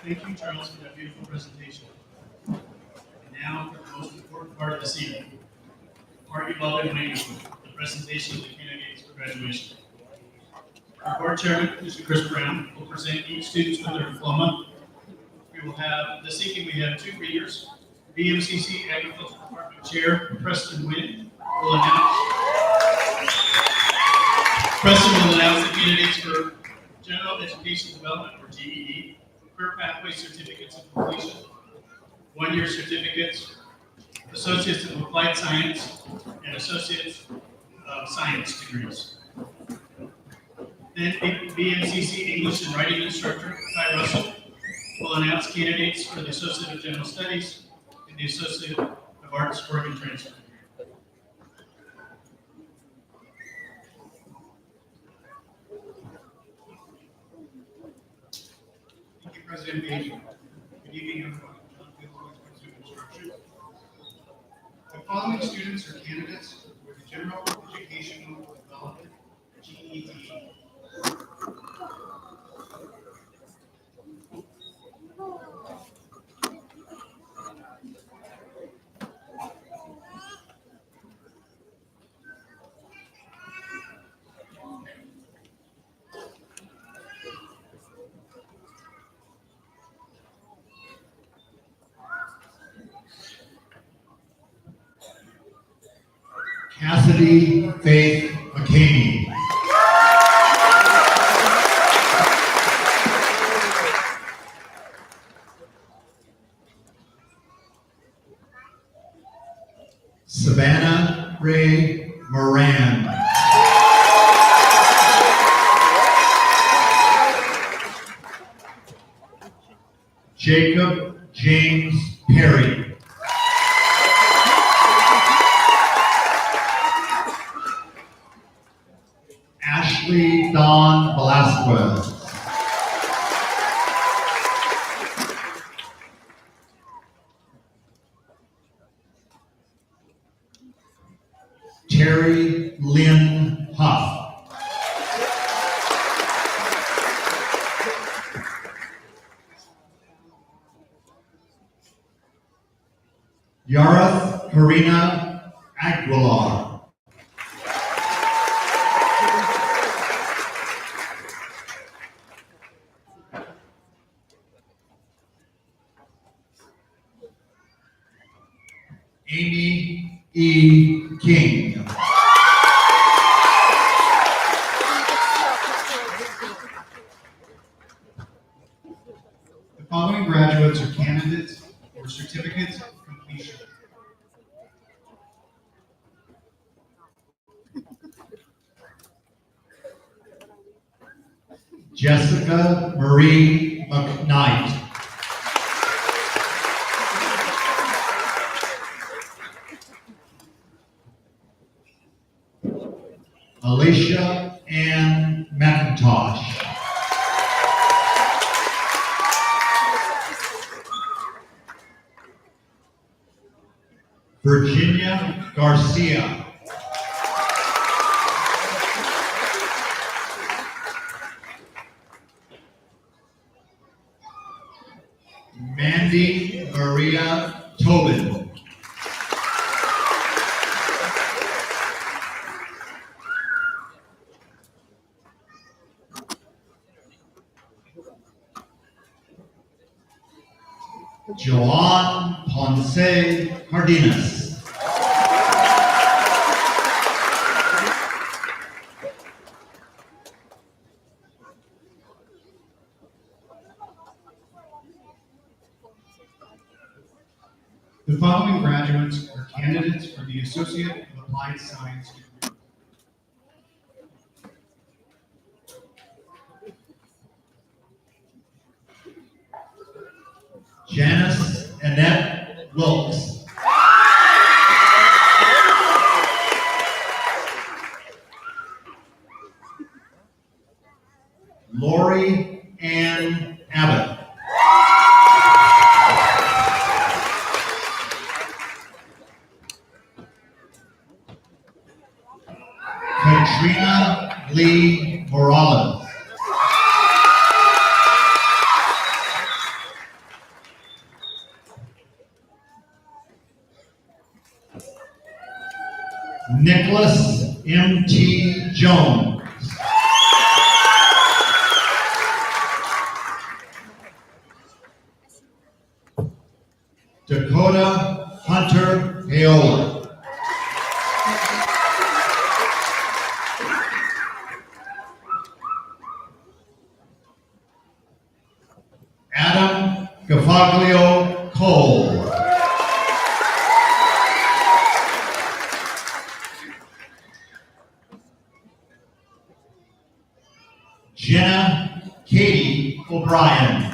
Thank you, Charles, for that beautiful presentation. And now for the most important part of this evening, our beloved waiting, the presentation of the candidates for graduation. Our board chairman, Mr. Chris Brown, will present each student with their diploma. We will have, this evening we have two readers. BMCC Agriculture Department Chair Preston Wynn will announce the candidates for General Education Development, or GED, pathway certificates of completion, 1-year certificates, associates of applied science, and associates of science degrees. Then BMCC English and Writing Instructor, Ty Russell, will announce candidates for the Associate of General Studies and the Associate of Arts Work and Transfer. Thank you, President Page. Good evening, everyone. Instruction. The following students are candidates for the General Educational Development GED. Cassidy Faith McCamey. Savannah Ray Moran. Jacob James Perry. Ashley Dawn Velasquez. Terry Lynn Huff. Yara Karina Aguilar. Amy E. King. The following graduates are candidates for certificates of completion. Jessica Marie McKnight. Alicia Ann McIntosh. Virginia Garcia. Mandy Maria Tobin. Joan Ponce Cardenas. The following graduates are candidates for the Associate of Applied Science degree. Janice Annette Wilkes. Lori Ann Abbott. Katrina Lee Morales. Nicholas M.T. Jones. Dakota Hunter Paola. Adam Gafaglio Cole. Jenna Katie O'Brien.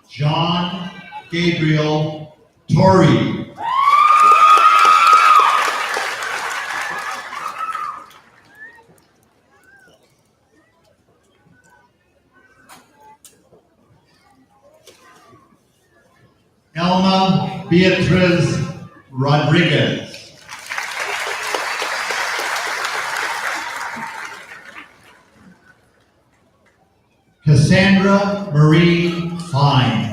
John Gabriel Torrey. Elma Beatriz Rodriguez. Cassandra Marie Fine.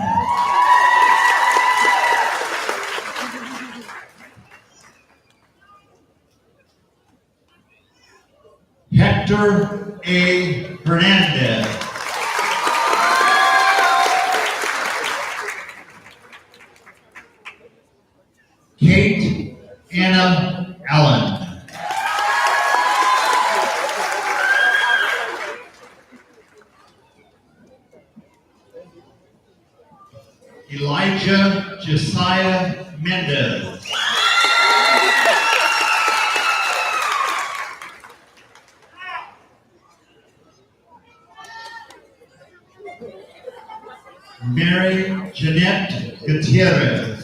Hector A. Hernandez. Kate Anna Allen. Elijah Josiah Mendez. Mary Jeanette Gutierrez.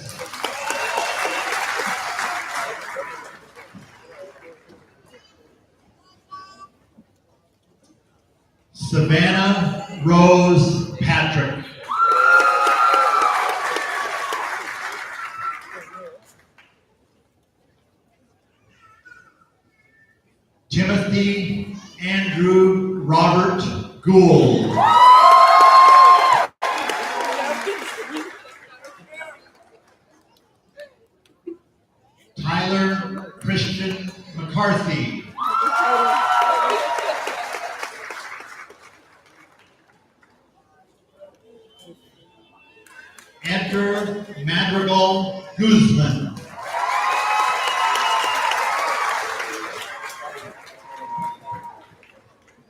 Savannah Rose Patrick. Timothy Andrew Robert Gould. Tyler Christian McCarthy. Edgar Madrigal Guzman.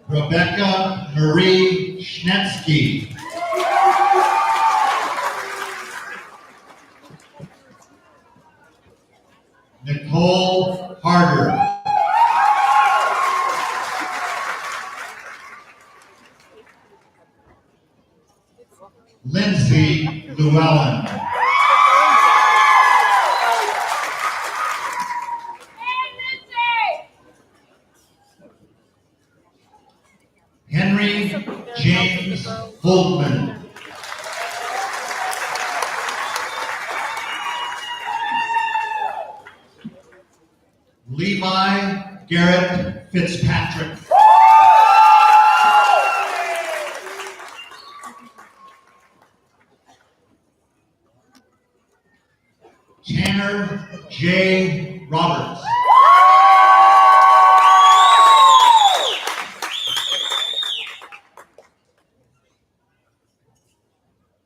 Rebecca Marie Schnetsky. Nicole Harder. Lindsay Llewellyn. Henry James Volkman. Levi Garrett Fitzpatrick. Tanner J. Roberts.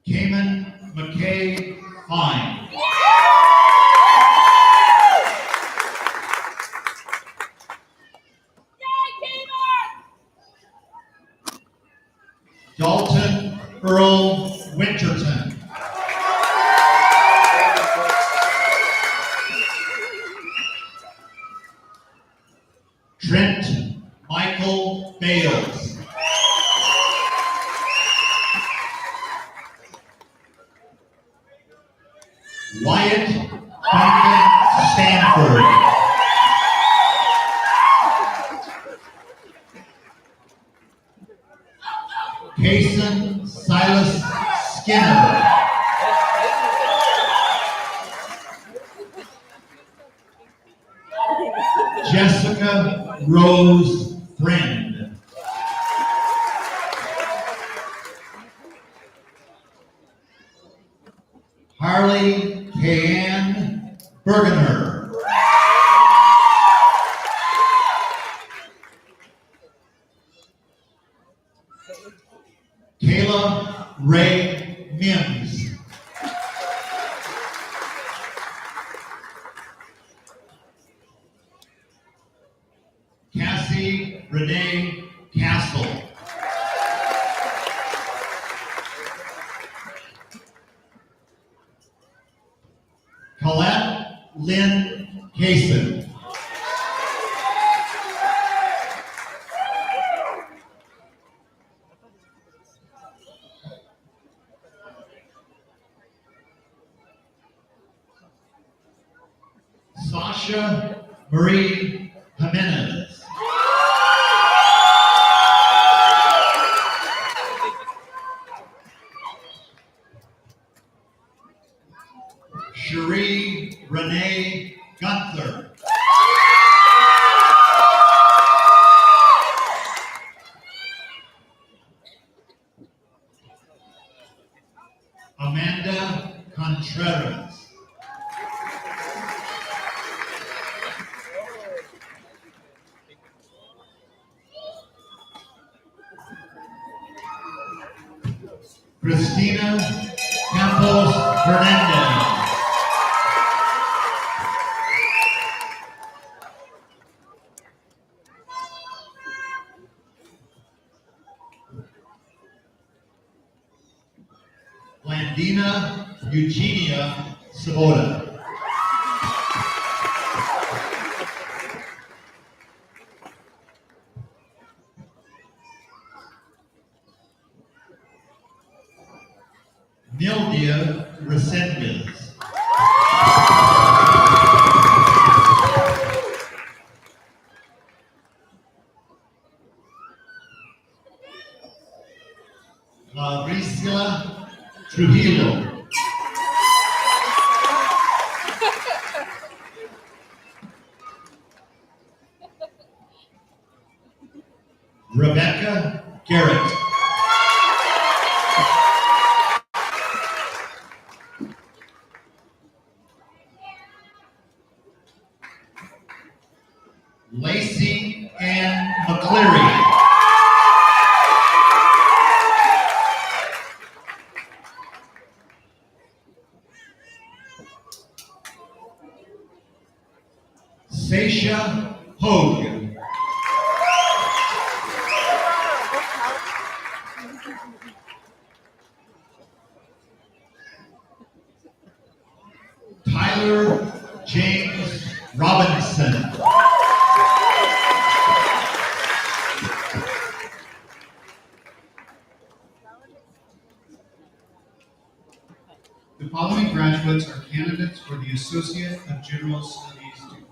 Cayman McKay Fine. Dalton Earl Winterton. Trent Michael Bales. Wyatt Duncan Stanford. Kason Silas Skinner. Jessica Rose Friend. Harley Kayanne Bergener. Kayla Ray Mims. Nancy Renee Castle. Colette Lynn Cason. Sasha Marie Jimenez. Cherie Renee Gunther. Amanda Contreras. Christina Campos Hernandez. Landina Eugenia Sabota. Nildia Resendez. Lauricia Trujillo. Rebecca Garrett. Lacey Ann McCleary. Seisha Hogue. Tyler James Robinson. The following graduates are candidates for the Associate of General Studies degree.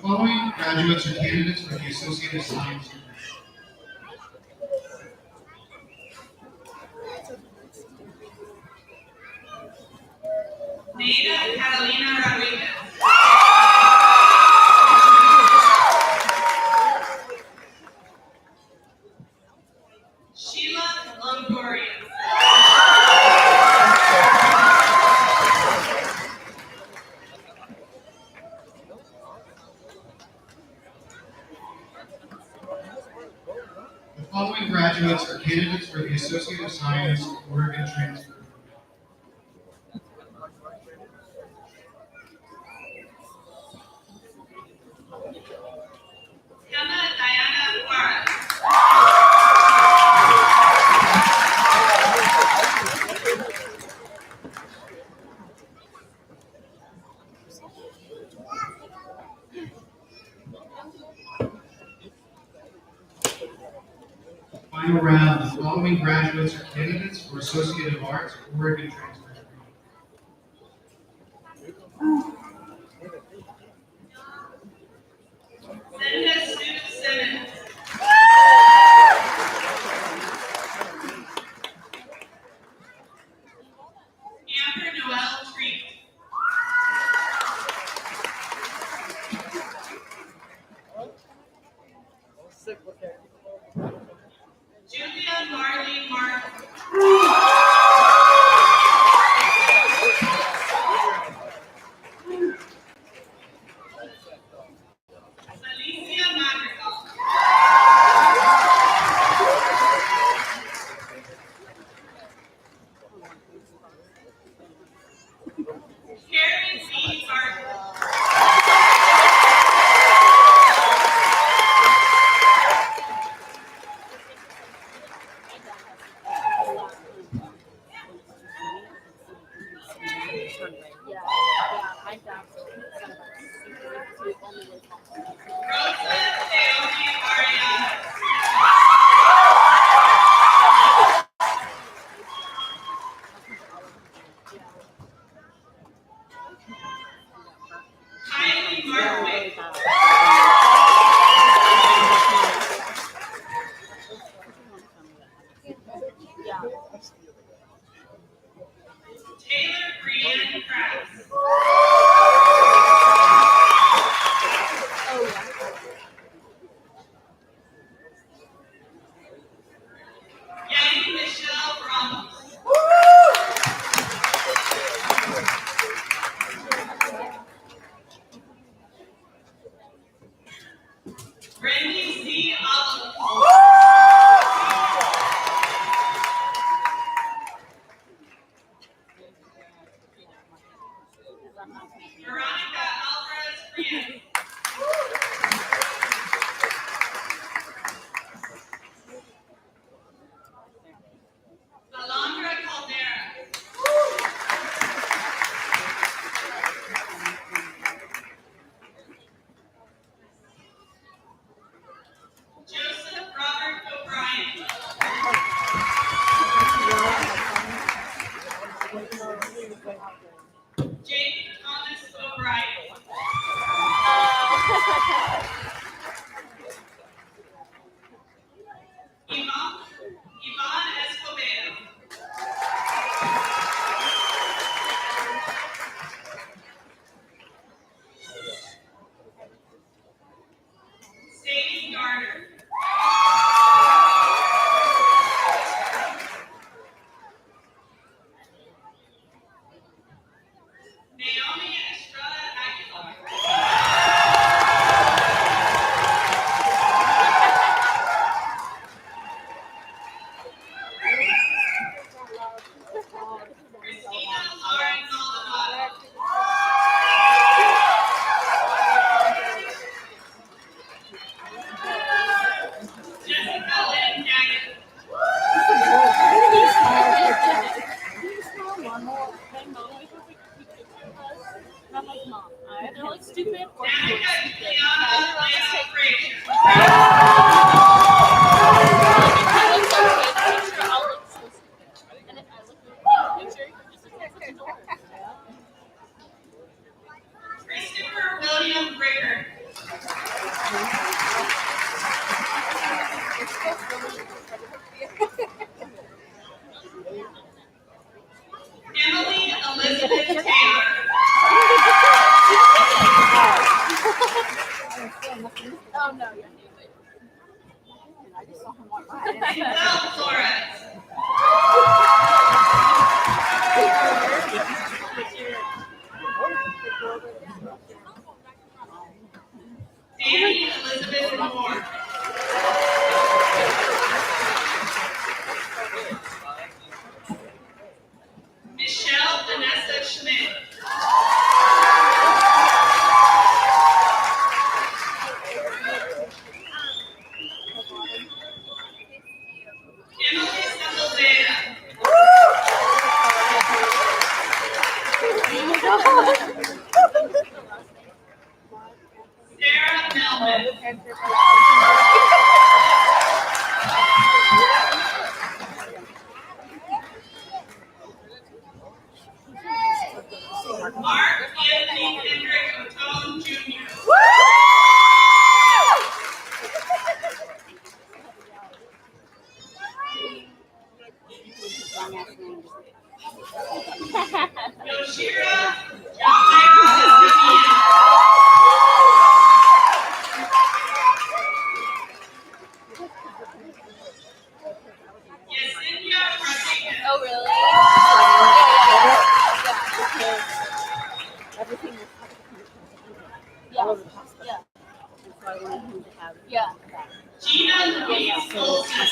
following graduates are candidates for the Associate of Science degree. Neida Catalina Rodriguez. Sheila Longoria. The following graduates are candidates for the Associate of Science Oregon Transfer. Emma Diana Juarez. Final round, the following graduates are candidates for Associate of Arts Oregon Transfer. Linda Sue Simmons. Amber Noel Treat. Julia Marley Martin. Alicia Madrigal. Carrie C. Barton. Rosa Naomi Ariana. Kylie Markwick. Taylor Brienne Krause. Yanni Michelle Ramos. Brandy C. Olive. Veronica Alvarez Frias. Alondra Caldera. Joseph Robert O'Brien. Jake Thomas O'Brien. Yvonne Escobedo. Sadie Garner. Naomi Estrada Aguilar. Christina Lauren Maldonado. Jessica Lynn Daggett. They're like stupid. Danica Juliana Lea Frazier. And if I look at the picture, you're just like, that's a door. Christopher William Rickard. Mark Anthony Hendrick Otone Jr. Yoshira Jaya Yesenia Rodriguez. Oh, really? Everything was Yeah. all over the hospital. Yeah. And so I wanted him to have Yeah. that. Gina Louise Olsen.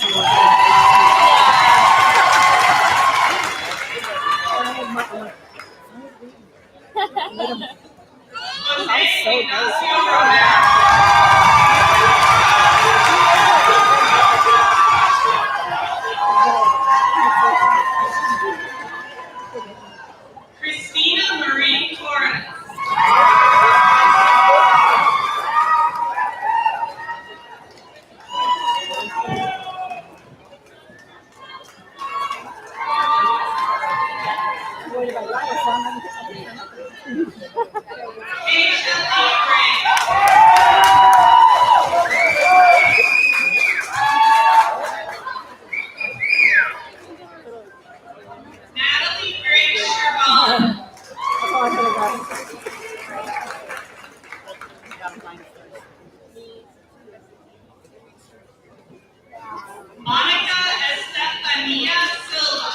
Jose Ignacio Romero. Christina Marie Torres. Worried about life, so I'm Asia Lee Gray. Natalie Grace Sherman. Monica Estefania Silva.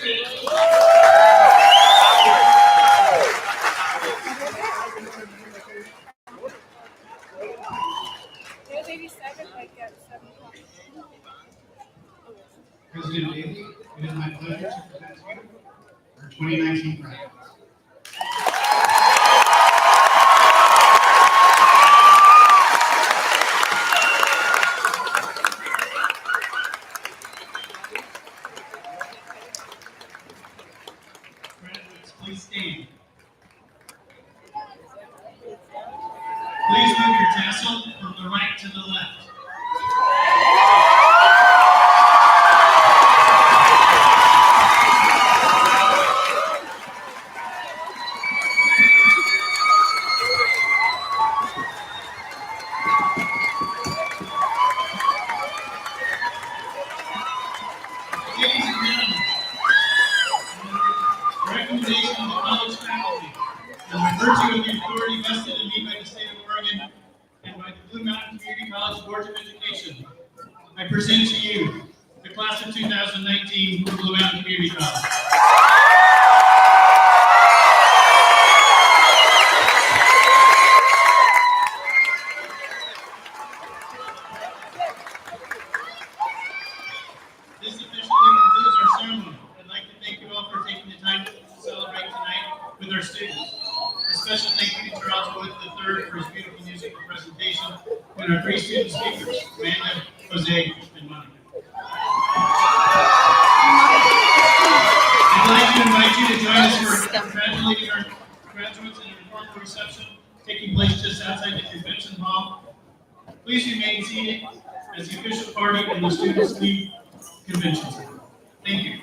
University. It was 87, like at 7 o'clock. President Bailey, it is my pleasure to present to you our 2019 graduates. Graduates, please stand. Please move your tassel from the right to the left. Ladies and gentlemen, recommendation of the college faculty, and by virtue of the authority vested in me by the state of Oregon and by the Blue Mountain Community College Board of Education, I present to you the class of 2019 for Blue Mountain Community College. This officially concludes our ceremony. I'd like to thank you all for taking the time to celebrate tonight with our students. A special thank you to Charles Wood III for his beautiful musical presentation, and our three student speakers, Amanda, Jose, and Monica. I'd like to invite you to join us for congratulating our graduates in an informal reception taking place just outside the convention hall. Please remain seated as the official party and the students leave convention center. Thank you.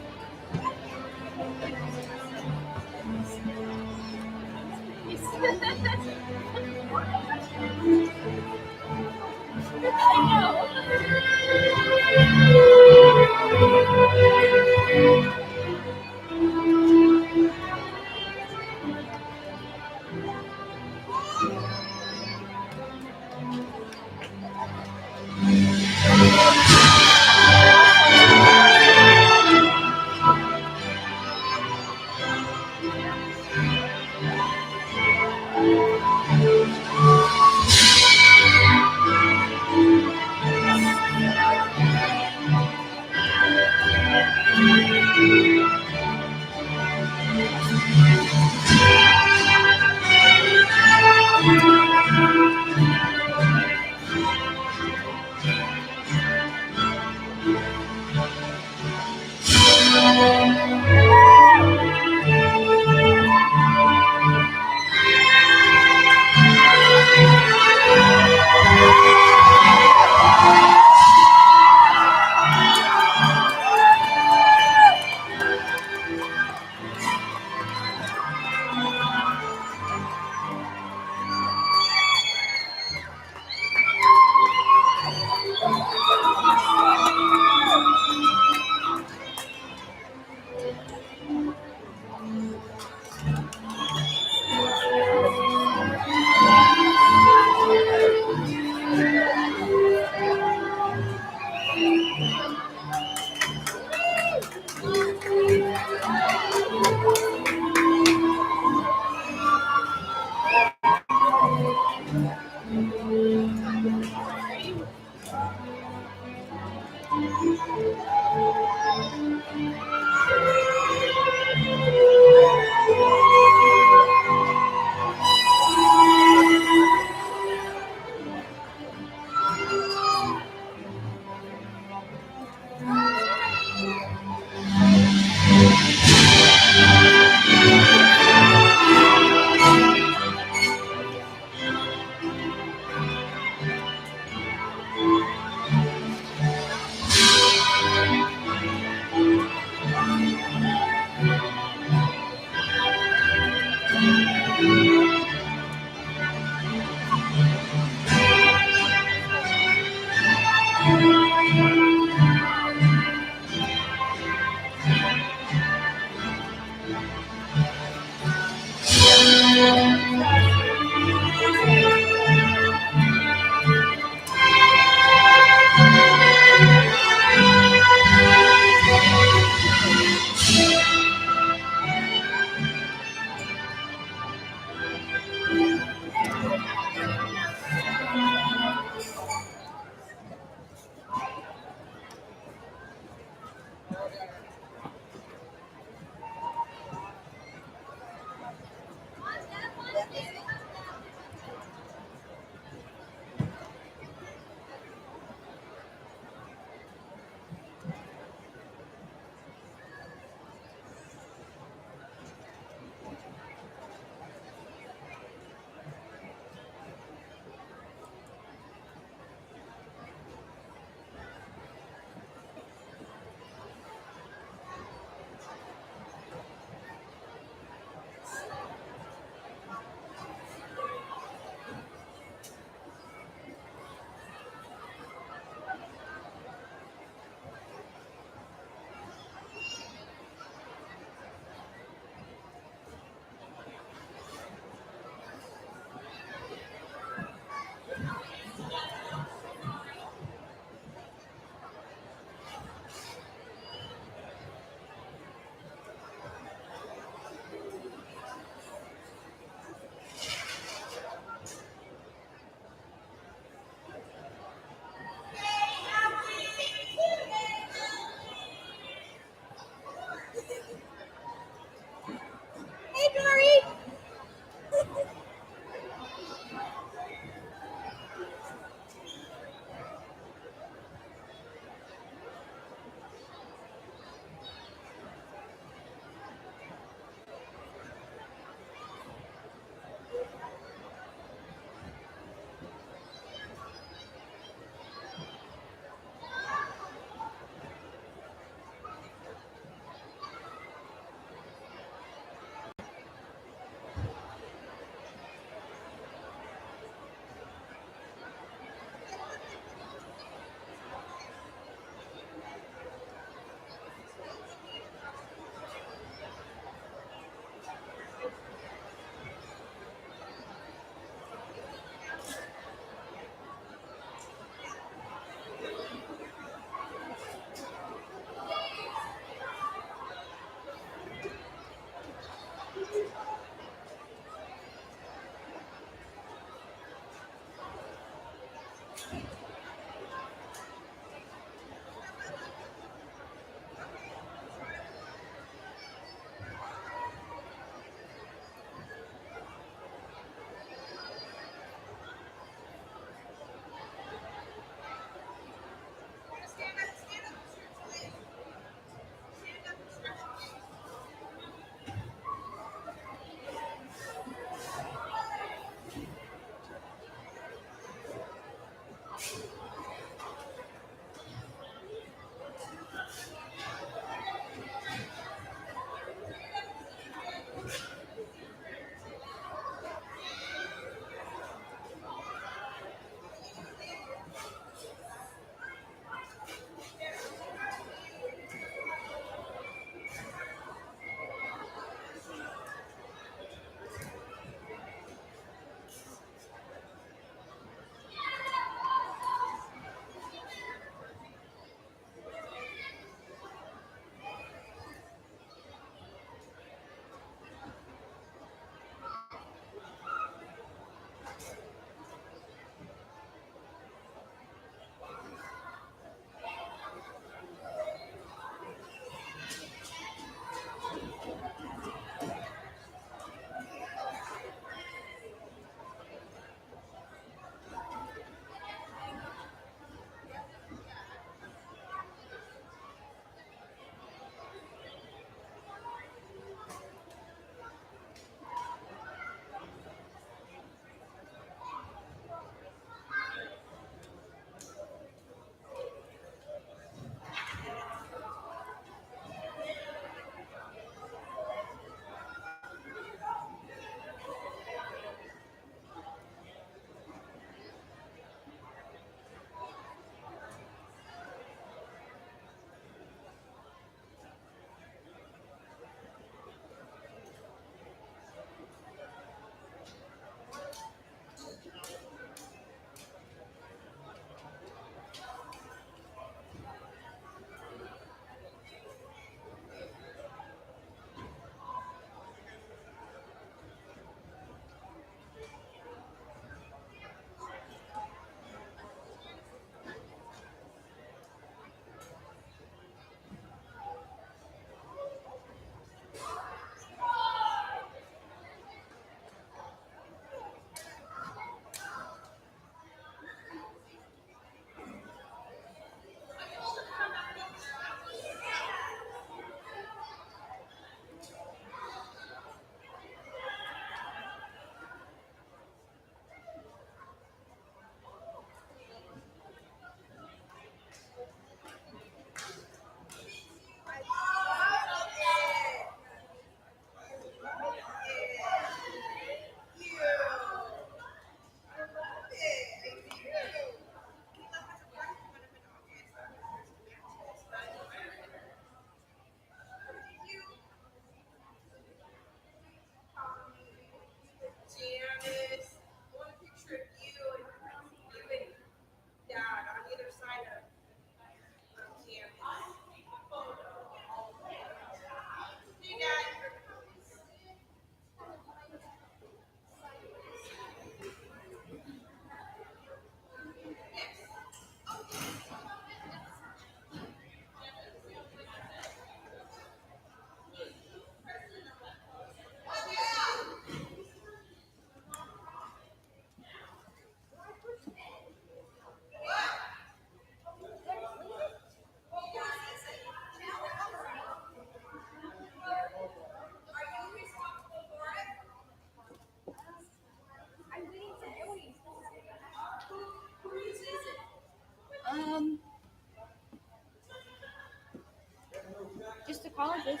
colleges